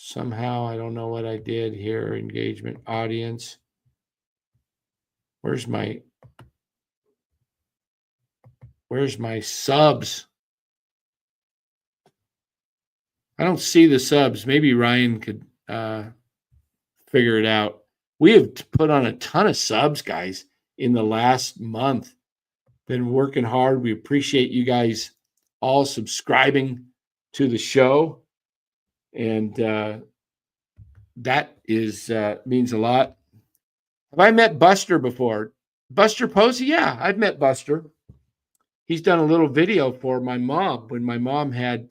Somehow, I don't know what I did here. Engagement, audience. Where's my subs? I don't see the subs. Maybe Ryan could figure it out. We have put on a ton of subs, guys, in the last month. Been working hard. We appreciate you guys all subscribing to the show. And that means a lot. Have I met Buster before? Buster Posey? Yeah, I've met Buster. He's done a little video for my mom when my mom had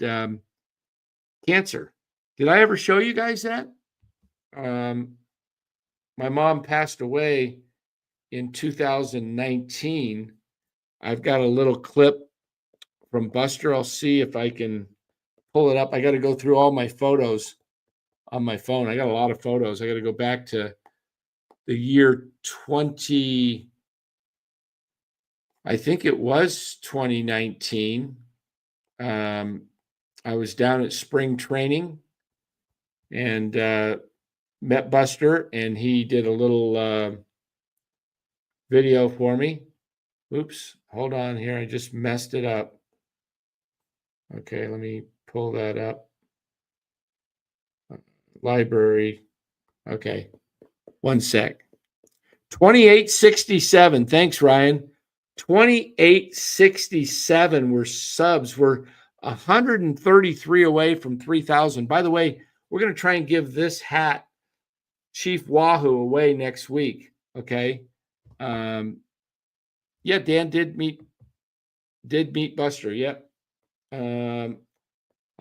cancer. Did I ever show you guys that? My mom passed away in 2019. I've got a little clip from Buster. I'll see if I can pull it up. I got to go through all my photos on my phone. I got a lot of photos. I got to go back to the year 20. I think it was 2019. I was down at spring training and met Buster, and he did a little video for me. Oops, hold on here. I just messed it up. Okay, let me pull that up. Library. Okay, one sec. 2867. Thanks, Ryan. 2867 were subs. We're 133 away from 3,000. By the way, we're going to try and give this hat, Chief Wahoo, away next week. Okay. Yeah, Dan did meet Buster. Yep. I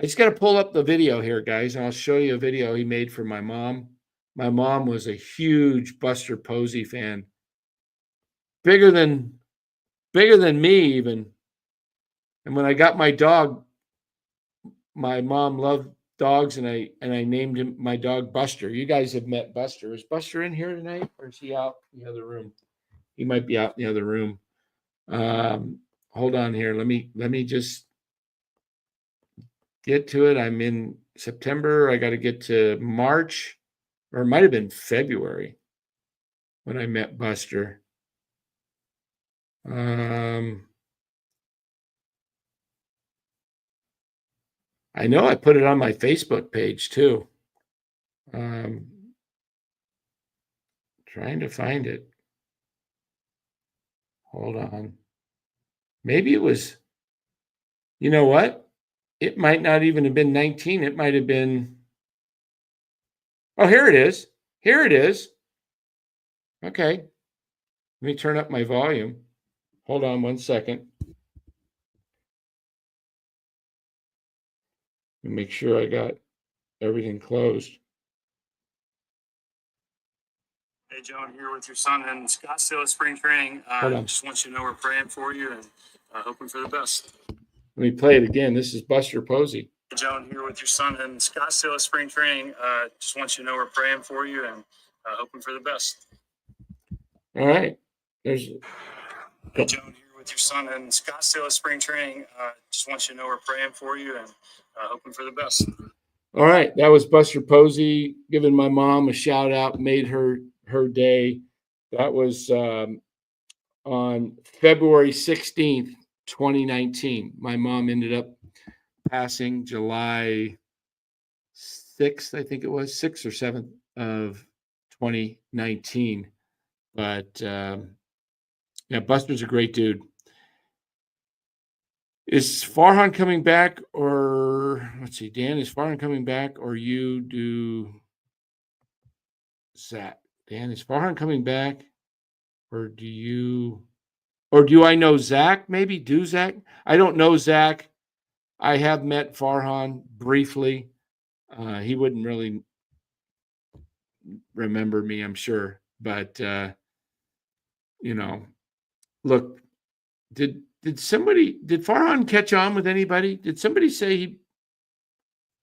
just got to pull up the video here, guys, and I'll show you a video he made for my mom. My mom was a huge Buster Posey fan. Bigger than me even. And when I got my dog, my mom loved dogs, and I named my dog Buster. You guys have met Buster. Is Buster in here tonight, or is he out in the other room? He might be out in the other room. Hold on here. Let me just get to it. I'm in September. I got to get to March, or it might have been February when I met Buster. I know I put it on my Facebook page too. Trying to find it. Hold on. Maybe it was You know what? It might not even have been 19. It might have been. Oh, here it is. Here it is. Okay. Let me turn up my volume. Hold on one second. Let me make sure I got everything closed. Hey, Joe, I'm here with your son in Scottsdale at spring training. Hold on. Just want you to know we're praying for you and hoping for the best. Let me play it again. This is Buster Posey. Hey, Joe, I'm here with your son in Scottsdale at spring training. Just want you to know we're praying for you and hoping for the best. All right. There's. Hey, Joe, I'm here with your son in Scottsdale at spring training. Just want you to know we're praying for you and hoping for the best. All right. That was Buster Posey giving my mom a shout out, made her day. That was on February 16th, 2019. My mom ended up passing July 6th, I think it was, 6th or 7th of 2019. But yeah, Buster's a great dude. Is Farhan coming back, or let's see, Dan, is Farhan coming back, or you do Zach? Dan, is Farhan coming back, or do I know Zach? Maybe do Zach? I don't know Zach. I have met Farhan briefly. He wouldn't really remember me, I'm sure. But look, did Farhan catch on with anybody? Did somebody say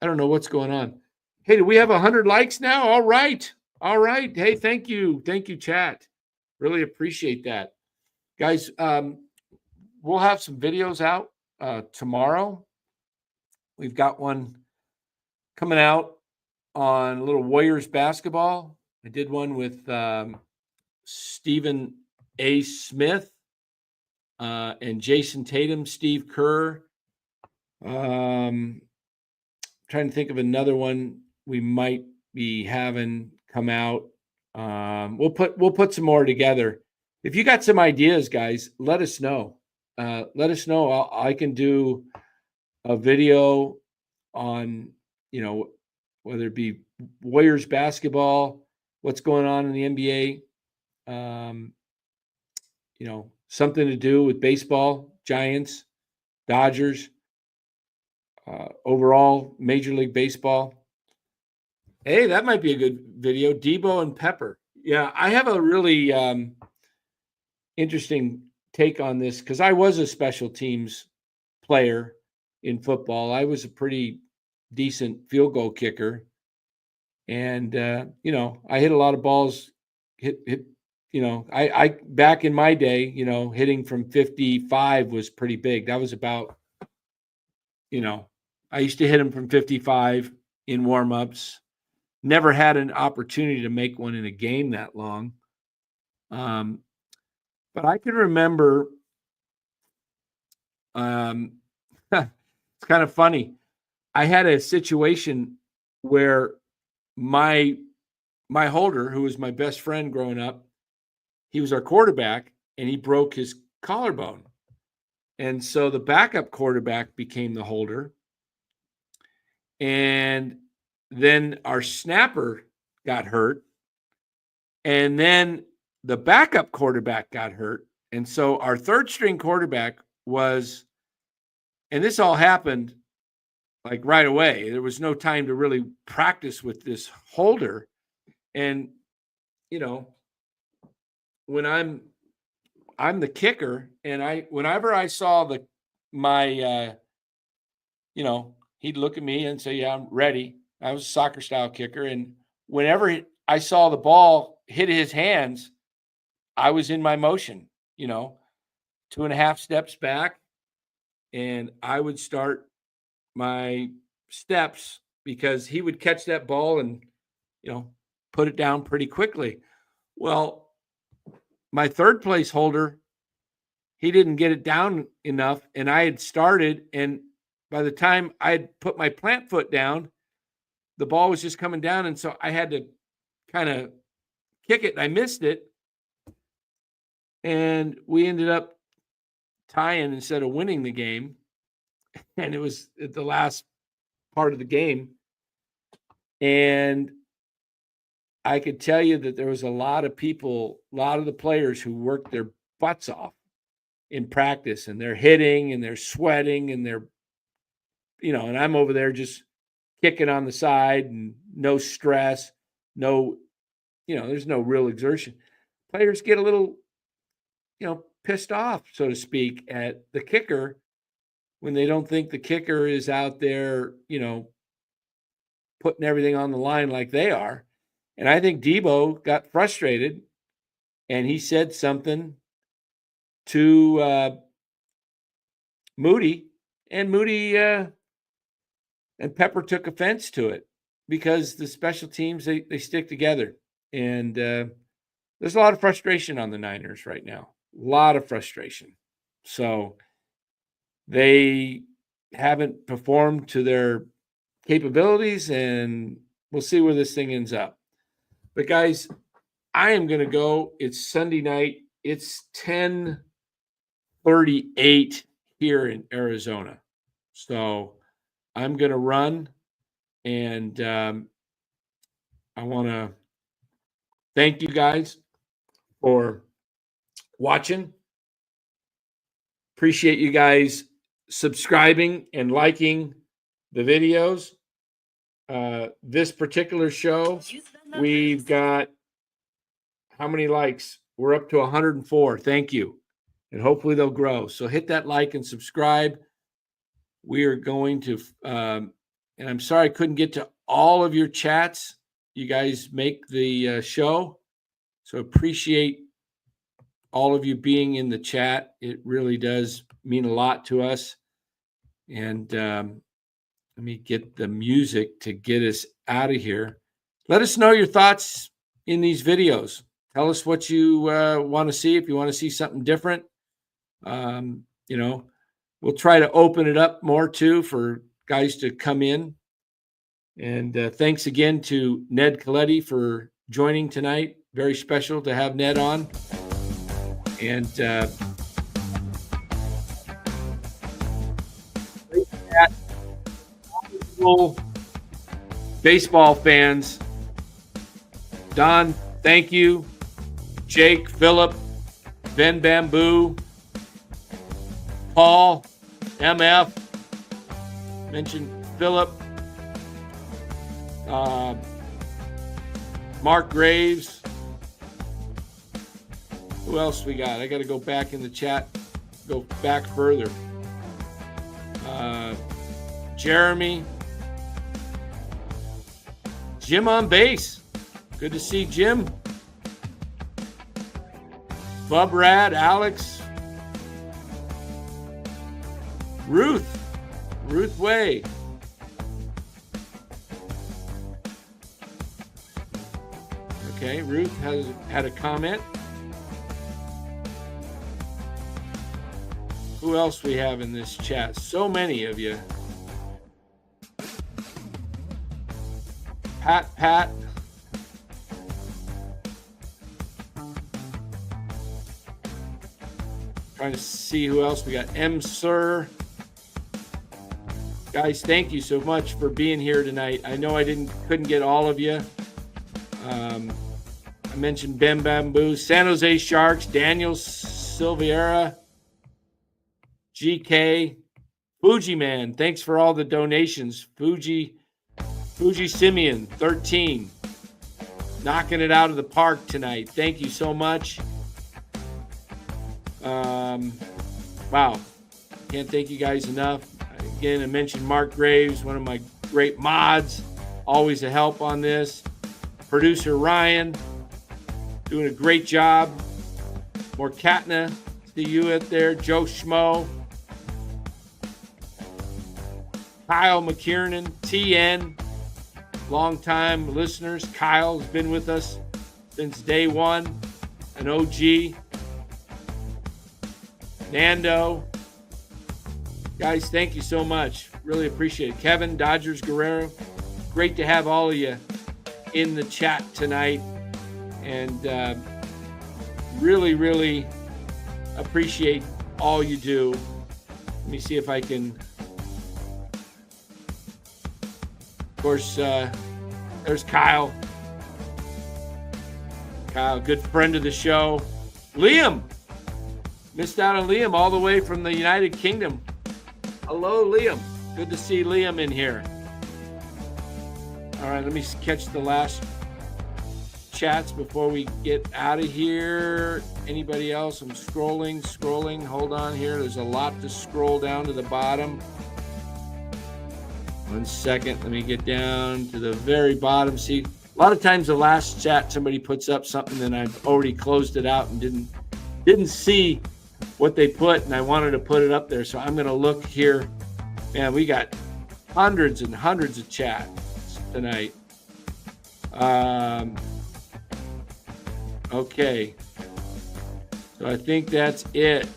I don't know what's going on. Hey, do we have 100 likes now? All right. Hey, thank you, chat. Really appreciate that, guys. We'll have some videos out tomorrow. We've got one coming out on a little Warriors basketball. I did one with Stephen A. Smith and Jason Tatum, Steve Kerr. Trying to think of another one we might be having come out. We'll put some more together. If you got some ideas, guys, let us know. Let us know. I can do a video on, whether it be Warriors basketball, what's going on in the NBA, something to do with baseball, Giants, Dodgers, overall Major League Baseball. Hey, that might be a good video. Debo and Pepper. Yeah, I have a really interesting take on this because I was a special teams player in football. I was a pretty decent field goal kicker. And, I hit a lot of balls, I back in my day, hitting from 55 was pretty big. That was about, I used to hit them from 55 in warmups. Never had an opportunity to make one in a game that long. But I can remember, it's kind of funny. I had a situation where my holder, who was my best friend growing up, he was our quarterback and he broke his collarbone. And so the backup quarterback became the holder. And then our snapper got hurt. And then the backup quarterback got hurt. And so our third string quarterback was, and this all happened like right away. There was no time to really practice with this holder. And, when I'm the kicker, and whenever I saw my he'd look at me and say, "Yeah, I'm ready." I was a soccer style kicker. And whenever I saw the ball hit his hands, I was in my motion, 2.5 steps back, and I would start my steps because he would catch that ball and, put it down pretty quickly. Well, my third place holder, he didn't get it down enough, and I had started, and by the time I had put my plant foot down, the ball was just coming down, and so I had to kind of kick it, and I missed it, and we ended up tying instead of winning the game. and it was at the last part of the game. And I could tell you that there was a lot of people, a lot of the players who worked their butts off in practice, and they're hitting and they're sweating and they're, and I'm over there just kicking on the side and no stress, no, there's no real exertion. Players get a little, pissed off, so to speak, at the kicker when they don't think the kicker is out there, putting everything on the line like they are. And I think Debo got frustrated and he said something to Moody, and Moody and Pepper took offense to it because the special teams, they stick together. And there's a lot of frustration on the Niners right now. A lot of frustration. So they haven't performed to their capabilities, and we'll see where this thing ends up. But guys, I am going to go. It's Sunday night. It's 10:38 here in Arizona. So I'm going to run, and I want to thank you guys for watching. Appreciate you guys subscribing and liking the videos. This particular show, we've got how many likes? We're up to 104. Thank you. And hopefully they'll grow. So hit that like and subscribe. We are going to, and I'm sorry I couldn't get to all of your chats. You guys make the show. So appreciate all of you being in the chat. It really does mean a lot to us. And let me get the music to get us out of here. Let us know your thoughts in these videos. Tell us what you want to see. If you want to see something different, we'll try to open it up more too for guys to come in. And thanks again to Ned Colletti for joining tonight. Very special to have Ned on. And baseball fans, Don, thank you. Jake, Philip, Ben Bamboo, Paul, MF, mentioned Philip, Mark Graves. Who else we got? I got to go back in the chat, go back further. Jeremy, Jim on base. Good to see Jim. Bub Rad, Alex, Ruth Way. Okay, Ruth has had a comment. Who else we have in this chat? So many of you. Pat. Trying to see who else we got. M. Sir. Guys, thank you so much for being here tonight. I know I couldn't get all of you. I mentioned Ben Bamboo, San Jose Sharks, Daniel Silveira, GK, Fuji Man. Thanks for all the donations. Fuji Simeon, 13. Knocking it out of the park tonight. Thank you so much. Wow. Can't thank you guys enough. Again, I mentioned Mark Graves, one of my great mods. Always a help on this. Producer Ryan, doing a great job. Morkatna, see you out there. Joe Schmo. Kyle McKiernan, TN, longtime listeners. Kyle's been with us since day one, an OG. Nando. Guys, thank you so much. Really appreciate it. Kevin, Dodgers Guerrero. Great to have all of you in the chat tonight. And really, really appreciate all you do. Let me see if I can course, there's Kyle. Kyle, good friend of the show. Liam. Missed out on Liam all the way from the United Kingdom. Hello, Liam. Good to see Liam in here. All right, let me catch the last chats before we get out of here. Anybody else? I'm scrolling. Hold on here. There's a lot to scroll down to the bottom. 1 second. Let me get down to the very bottom. See, a lot of times the last chat, somebody puts up something and I've already closed it out and didn't see what they put, and I wanted to put it up there. So I'm going to look here. Man, we got hundreds and hundreds of chats tonight. Okay. So I think that's it.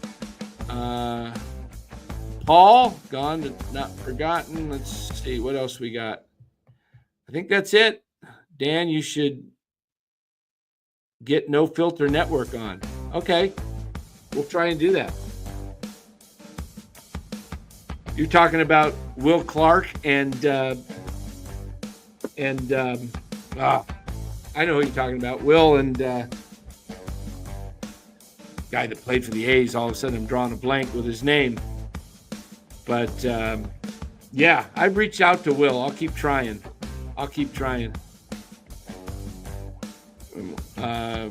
Paul, gone but not forgotten. Let's see what else we got. I think that's it. Dan, you should get No Filter Network on. Okay. We'll try and do that. You're talking about Will Clark and I know who you're talking about. Will and guy that played for the A's. All of a sudden, I'm drawing a blank with his name. But yeah, I've reached out to Will. I'll keep trying. I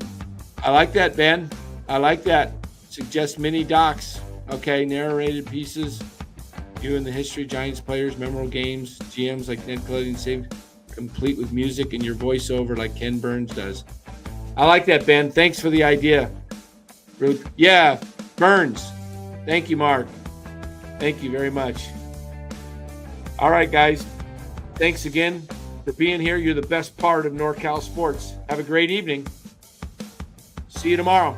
like that, Ben. I like that. Suggest mini docs. Okay, narrated pieces. You and the history of Giants players, memorable games, GMs like Ned Colletti and Save, complete with music and your voiceover like Ken Burns does. I like that, Ben. Thanks for the idea. Yeah, Burns. Thank you, Mark. Thank you very much. All right, guys. Thanks again for being here. You're the best part of NorCal sports. Have a great evening. See you tomorrow.